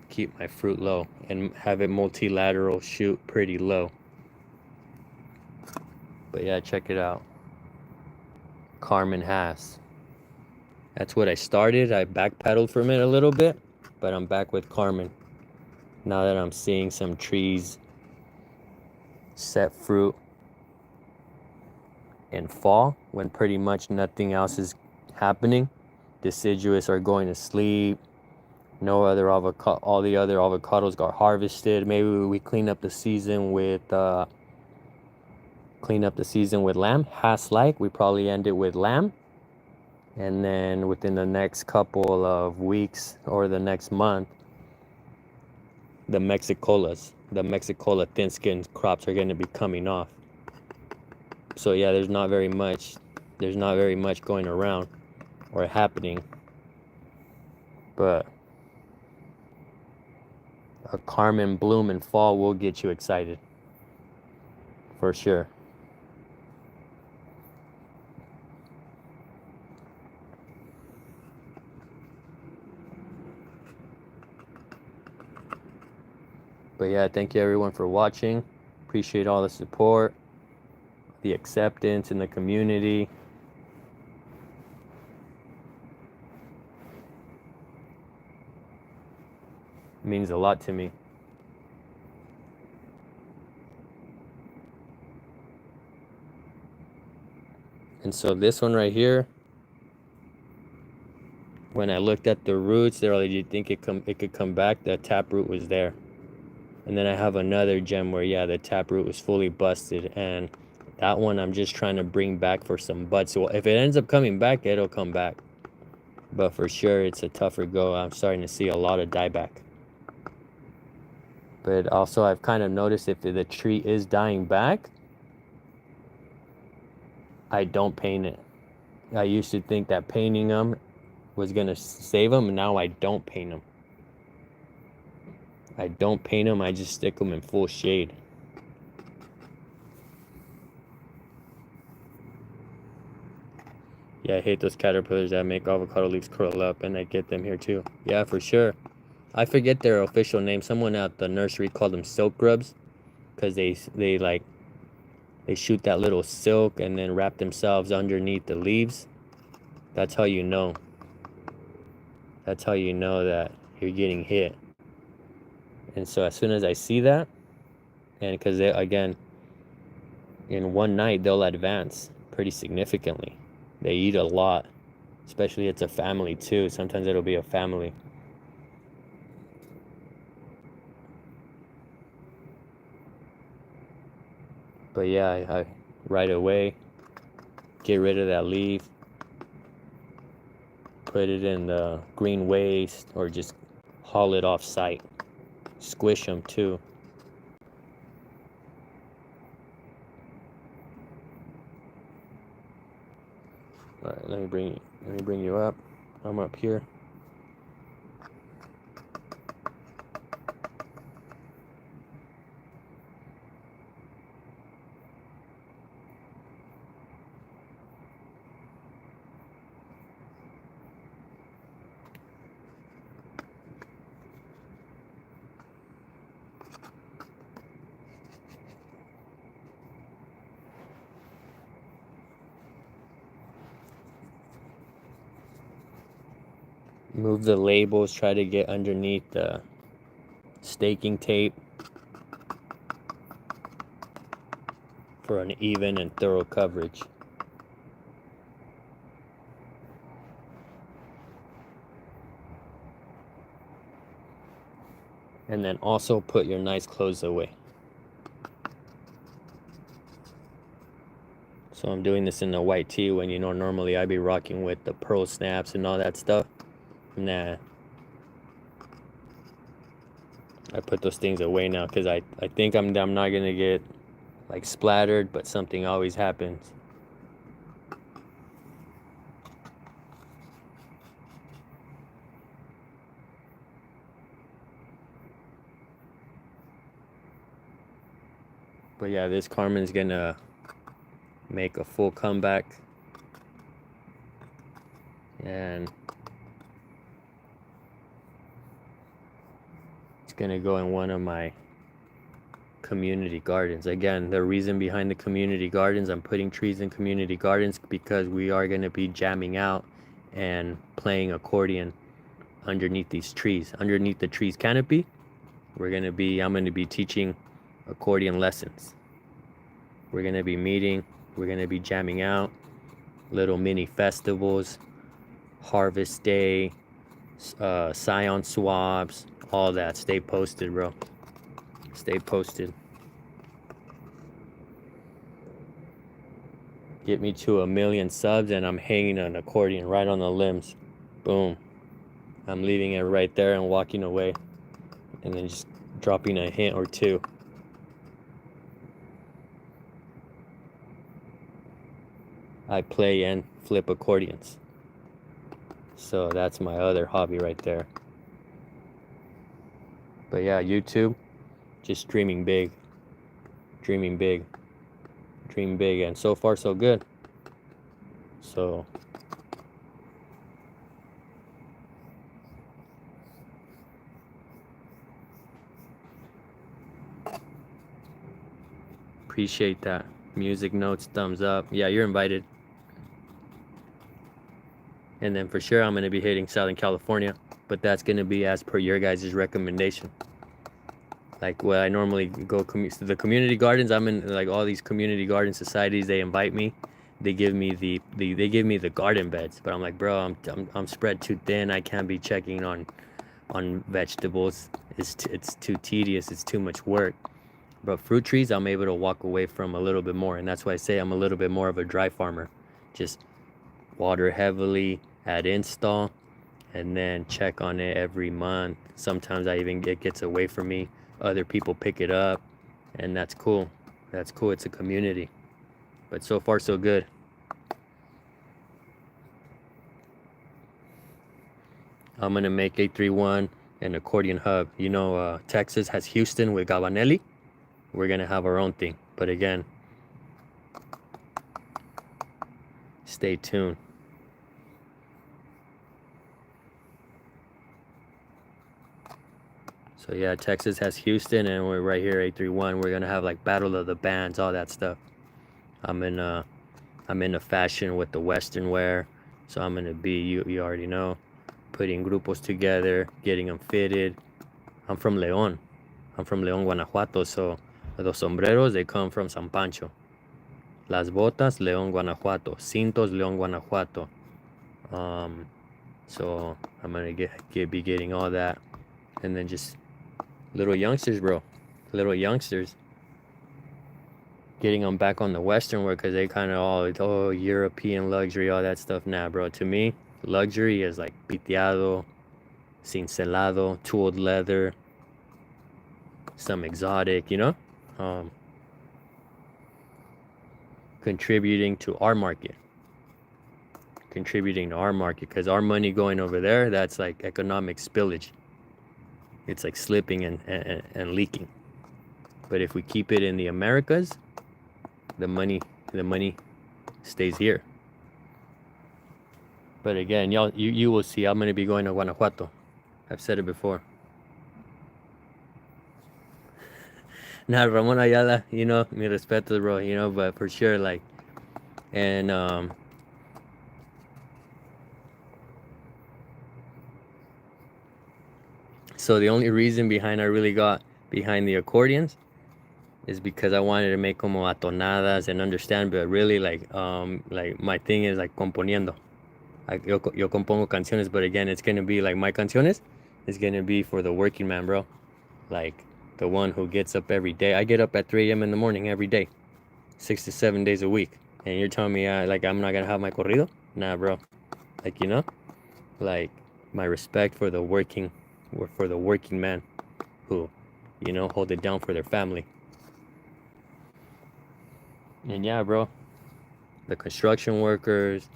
Keep my fruit low and have it multilateral shoot pretty low. But yeah, check it out. Carmen Hass. That's what I started. I backpedaled from it a little bit, but I'm back with Carmen. Now that I'm seeing some trees set fruit in fall, when pretty much nothing else is happening. Deciduous are going to sleep. No other avocado, all the other avocados got harvested. Maybe we clean up the season with lamb. Hass like, we probably end it with lamb. And then within the next couple of weeks or the next month, the Mexicola thin skin crops are going to be coming off. So yeah, there's not very much going around or happening. But a Carmen bloom in fall will get you excited. For sure. But yeah, thank you everyone for watching. Appreciate all the support, the acceptance in the community. It means a lot to me. And so this one right here, when I looked at the roots, they're like, "Do you think it could come back?" The taproot was there. And then I have another gem where, yeah, the taproot was fully busted. And that one I'm just trying to bring back for some buds. So if it ends up coming back, it'll come back. But for sure, it's a tougher go. I'm starting to see a lot of dieback. But also, I've kind of noticed if the tree is dying back, I don't paint it. I used to think that painting them was going to save them, and now I don't paint them. I don't paint them, I just stick them in full shade. Yeah, I hate those caterpillars that make avocado leaves curl up, and I get them here too. Yeah, for sure. I forget their official name. Someone at the nursery called them silk grubs, because they shoot that little silk and then wrap themselves underneath the leaves. That's how you know. That's how you know that you're getting hit. And so as soon as I see that, and because again, in one night they'll advance pretty significantly. They eat a lot, especially it's a family too. Sometimes it'll be a family. But yeah, I right away get rid of that leaf, put it in the green waste, or just haul it off site. Squish them too. All right, let me bring you up. I'm up here. Move the labels, try to get underneath the staking tape for an even and thorough coverage. And then also put your nice clothes away. So I'm doing this in the white tee when, you know, normally I'd be rocking with the pearl snaps and all that stuff. Nah. I put those things away now because I think I'm not going to get like splattered, but something always happens. But yeah, this Carmen's going to make a full comeback. And it's going to go in one of my community gardens. Again, the reason behind the community gardens, I'm putting trees in community gardens because we are going to be jamming out and playing accordion underneath these trees, underneath the tree's canopy. I'm going to be teaching accordion lessons. We're going to be meeting, we're going to be jamming out, little mini festivals, Harvest Day, Scion swaps, all that. Stay posted, bro. Stay posted. Get me to 1 million subs and I'm hanging an accordion right on the limbs. Boom. I'm leaving it right there and walking away. And then just dropping a hint or two. I play and flip accordions. So that's my other hobby right there. But yeah, YouTube, just dreaming big. Dreaming big. Dream big. And so far, so good. So appreciate that. Music notes, thumbs up. Yeah, you're invited. And then for sure, I'm going to be hitting Southern California. But that's going to be as per your guys' recommendation. Like, well, I normally go to the community gardens. I'm in like all these community garden societies. They invite me. They give me they give me the garden beds. But I'm like, bro, I'm spread too thin. I can't be checking on vegetables. It's too tedious. It's too much work. But fruit trees, I'm able to walk away from a little bit more. And that's why I say I'm a little bit more of a dry farmer. Just water heavily at install and then check on it every month. Sometimes it gets away from me. Other people pick it up and that's cool. That's cool. It's a community. But so far so good. I'm gonna make 831 an accordion hub. You know, Texas has Houston with Gabanelli. We're gonna have our own thing. But again, stay tuned. So yeah, Texas has Houston and we're right here, 831. We're gonna have like Battle of the Bands, all that stuff. I'm in a fashion with the Western wear. So I'm gonna be, you already know, putting grupos together, getting them fitted. I'm from León, Guanajuato. So los sombreros, they come from San Pancho. Las botas, León, Guanajuato. Cintos, León, Guanajuato. So I'm gonna be getting all that. And then just little youngsters, bro. Little youngsters. Getting them back on the Western wear because they kind of all, European luxury, all that stuff. Nah, bro. To me, luxury is like piteado, cincelado, tooled leather, some exotic, you know? Contributing to our market. Contributing to our market because our money going over there, that's like economic spillage. It's like slipping and leaking. But if we keep it in the Americas, the money stays here. But again, you will see, I'm going to be going to Guanajuato. I've said it before. Nah, Ramon Ayala, you know, mi respeto, bro, you know, but for sure, like, and so the only reason behind I really got behind the accordions is because I wanted to make como atonadas and understand, but really like my thing is like componiendo. Yo compongo canciones, but again, it's gonna be like my canciones is gonna be for the working man, bro. Like the one who gets up every day. I get up at 3 a.m. in the morning every day, 6 to 7 days a week. And you're telling me like I'm not gonna have my corrido? Nah, bro. Like, you know, like my respect for the working man who, you know, hold it down for their family. And yeah, bro, the construction workers,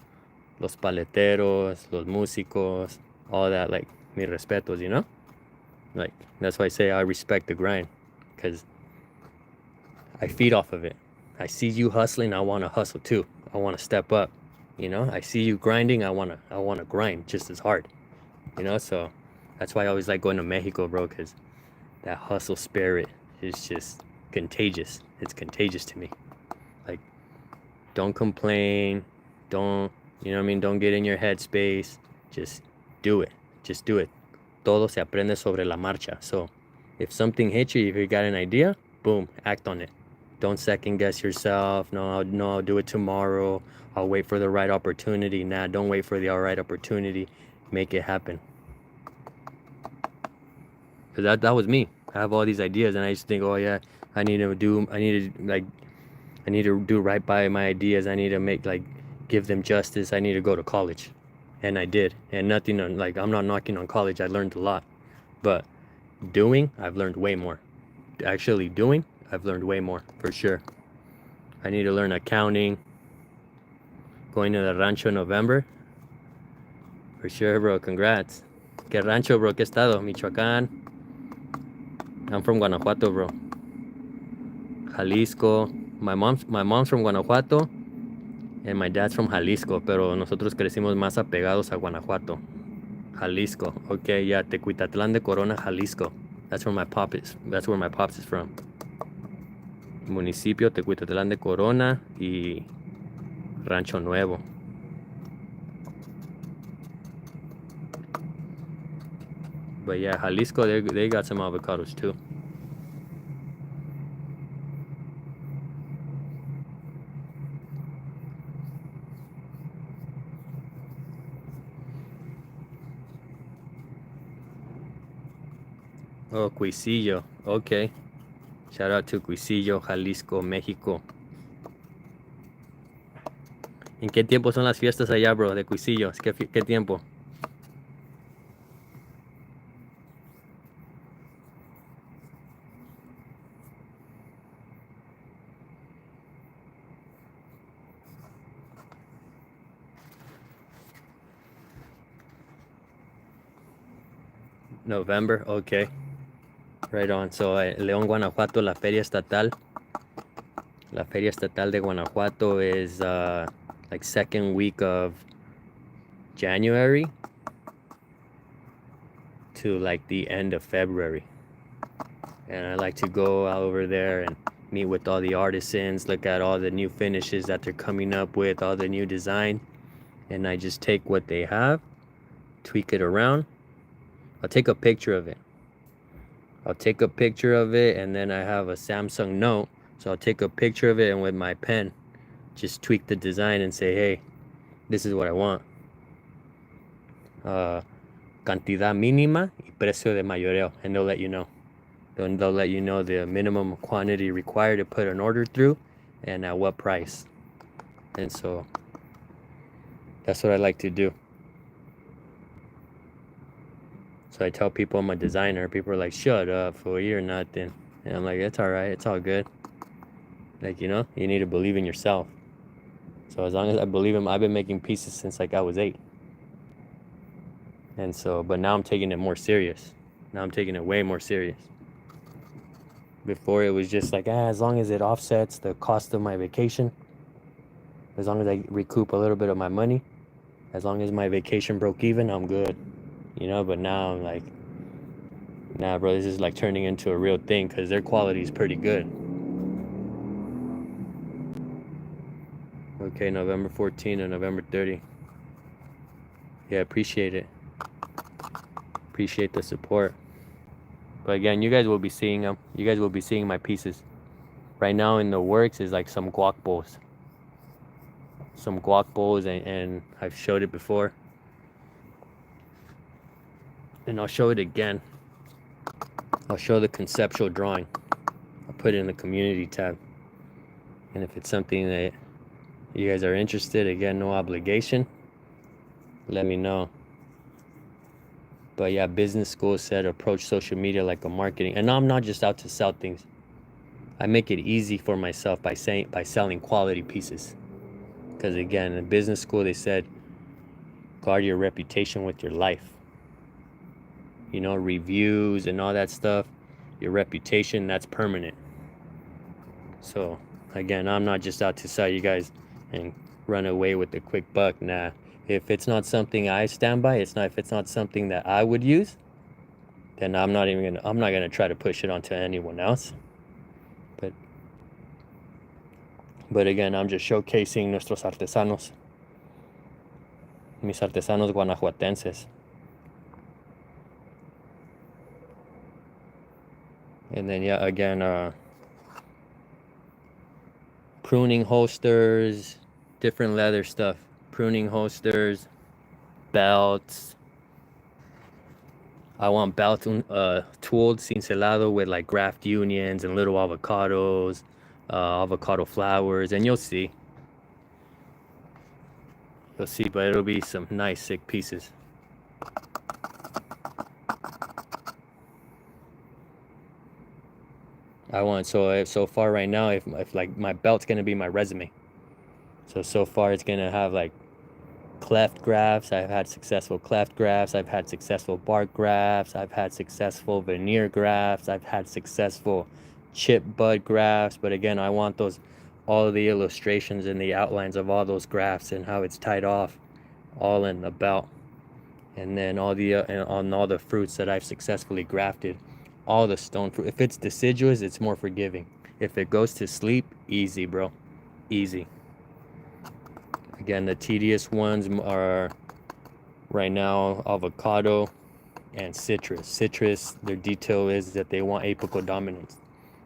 los paleteros, los músicos, all that, like, mis respetos, you know? Like, that's why I say I respect the grind, because I feed off of it. I see you hustling, I want to hustle too. I want to step up, you know? I see you grinding, I want to grind just as hard, you know? So that's why I always like going to Mexico, bro, because that hustle spirit is just contagious. It's contagious to me. Like, don't complain. Don't, you know what I mean? Don't get in your headspace. Just do it. Just do it. Todo se aprende sobre la marcha. So if something hits you, if you got an idea, boom, act on it. Don't second guess yourself. No, I'll do it tomorrow. I'll wait for the right opportunity. Nah, don't wait for the all right opportunity. Make it happen. Because that was me. I have all these ideas, and I just think, oh yeah, I need to do right by my ideas. I need to give them justice. I need to go to college, and I did. And nothing like, I'm not knocking on college. I learned a lot, but doing, I've learned way more. Actually doing, I've learned way more for sure. I need to learn accounting. Going to the rancho in November, for sure, bro. Congrats. ¿Qué rancho, bro? ¿Qué estado? Michoacán. I'm from Guanajuato, bro. Jalisco. My mom's from Guanajuato and my dad's from Jalisco, pero nosotros crecimos más apegados a Guanajuato. Jalisco. Okay, yeah, Tecuitatlán de Corona, Jalisco. That's where my pops is from. Municipio Tecuitatlán de Corona y Rancho Nuevo. But yeah, Jalisco, they got some avocados too. Oh, Cuisillo. Okay. Shout out to Cuisillo, Jalisco, México. ¿En qué tiempo son las fiestas allá, bro, de Cuisillo? ¿Qué tiempo? November, okay. Right on. So, León, Guanajuato, la Feria Estatal de Guanajuato is like second week of January to like the end of February. And I like to go out over there and meet with all the artisans, look at all the new finishes that they're coming up with, all the new design, and I just take what they have, tweak it around. I'll take a picture of it. And then I have a Samsung Note, so I'll take a picture of it and with my pen just tweak the design and say, hey, this is what I want. Cantidad mínima y precio de mayoreo, and they'll let you know. They'll let you know the minimum quantity required to put an order through and at what price. And so that's what I like to do. So I tell people I'm a designer. People are like, shut up, fool, you're nothing. And I'm like, it's all right, it's all good. Like, you know, you need to believe in yourself. So as long as I believe in, I've been making pieces since like I was 8. And so, but now I'm taking it more serious. Now I'm taking it way more serious. Before it was just like, as long as it offsets the cost of my vacation, as long as I recoup a little bit of my money, as long as my vacation broke even, I'm good. You know, but now I'm like, nah, bro, this is like turning into a real thing because their quality is pretty good. Okay, November 14 and November 30. Yeah, appreciate it. Appreciate the support. But again, you guys will be seeing them. You guys will be seeing my pieces. Right now in the works is like some guac bowls. And I've showed it before. And I'll show it again. I'll show the conceptual drawing. I'll put it in the community tab. And if it's something that You guys are interested, again, no obligation, let me know. But yeah, business school said approach social media like a marketing. And I'm not just out to sell things. I make it easy for myself by selling quality pieces. Because again, in business school they said guard your reputation with your life. You know, reviews and all that stuff. Your reputation, that's permanent. So again, I'm not just out to sell you guys and run away with a quick buck. Nah. If it's not something I stand by, if it's not something that I would use, then I'm not gonna try to push it onto anyone else. But again, I'm just showcasing nuestros artesanos, mis artesanos guanajuatenses. And then yeah, again, pruning holsters, different leather stuff, pruning holsters, belts. I want belts tooled, cincelado with like graft unions and little avocados, avocado flowers, and you'll see. But it'll be some nice, sick pieces. I want so far right now, if like my belt's gonna be my resume. So far it's gonna have like cleft grafts. I've had successful cleft grafts. I've had successful bark grafts. I've had successful veneer grafts. I've had successful chip bud grafts. But again, I want all of the illustrations and the outlines of all those grafts and how it's tied off, all in the belt. And then on all the fruits that I've successfully grafted, all the stone fruit. If it's deciduous, it's more forgiving. If it goes to sleep, easy, bro, easy. Again, the tedious ones are right now avocado and citrus. Citrus, their detail is that they want apical dominance.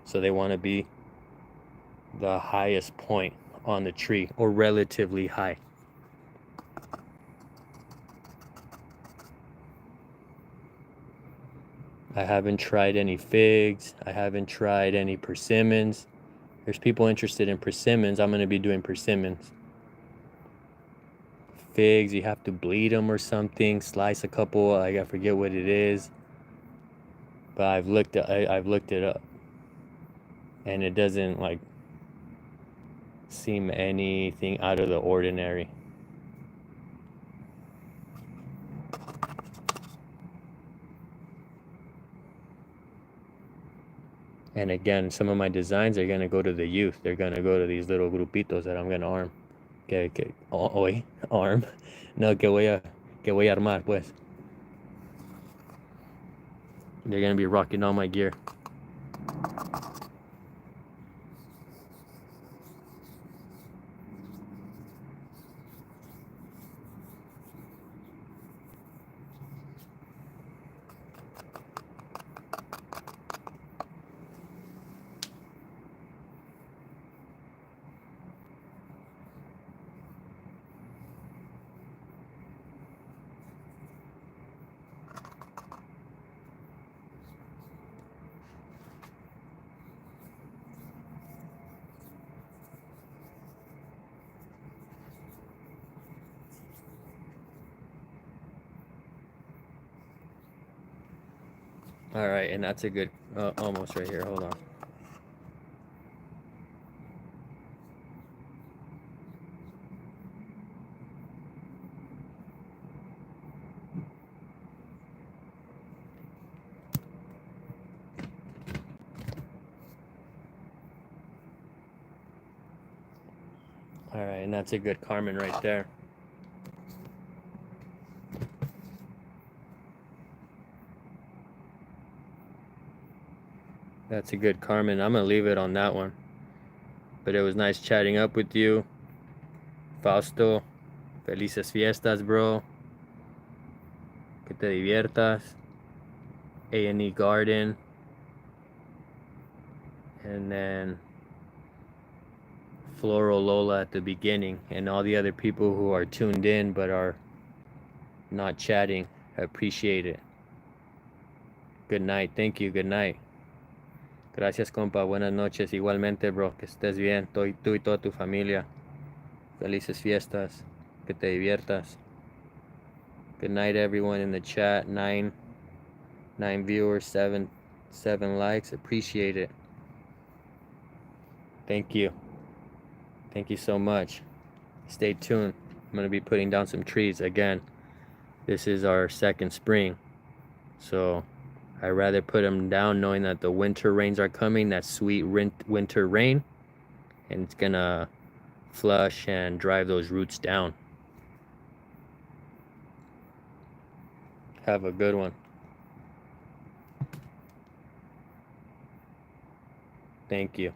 So they want to be the highest point on the tree or relatively high. I haven't tried any figs. I haven't tried any persimmons. There's people interested in persimmons. I'm going to be doing persimmons. Figs, you have to bleed them or something. Slice a couple. I forget what it is. But I've looked it up. And it doesn't like seem anything out of the ordinary. And again, some of my designs are going to go to the youth. They're going to go to these little grupitos that I'm going to arm. Arm. No, que voy a armar, pues. They're going to be rocking all my gear. All right, and that's a good, almost right here. Hold on. All right, and that's a good Carmen right there. That's a good Carmen. I'm going to leave it on that one. But it was nice chatting up with you. Fausto, felices fiestas, bro. Que te diviertas. A&E Garden. And then Floral Lola at the beginning. And all the other people who are tuned in but are not chatting. I appreciate it. Good night. Thank you. Good night. Gracias, compa. Buenas noches. Igualmente, bro. Que estés bien. Tú y toda tu familia. Felices fiestas. Que te diviertas. Good night, everyone in the chat. Nine viewers, seven likes. Appreciate it. Thank you. Thank you so much. Stay tuned. I'm gonna be putting down some trees again. This is our second spring, so I'd rather put them down knowing that the winter rains are coming, that sweet winter rain, and it's gonna flush and drive those roots down. Have a good one. Thank you.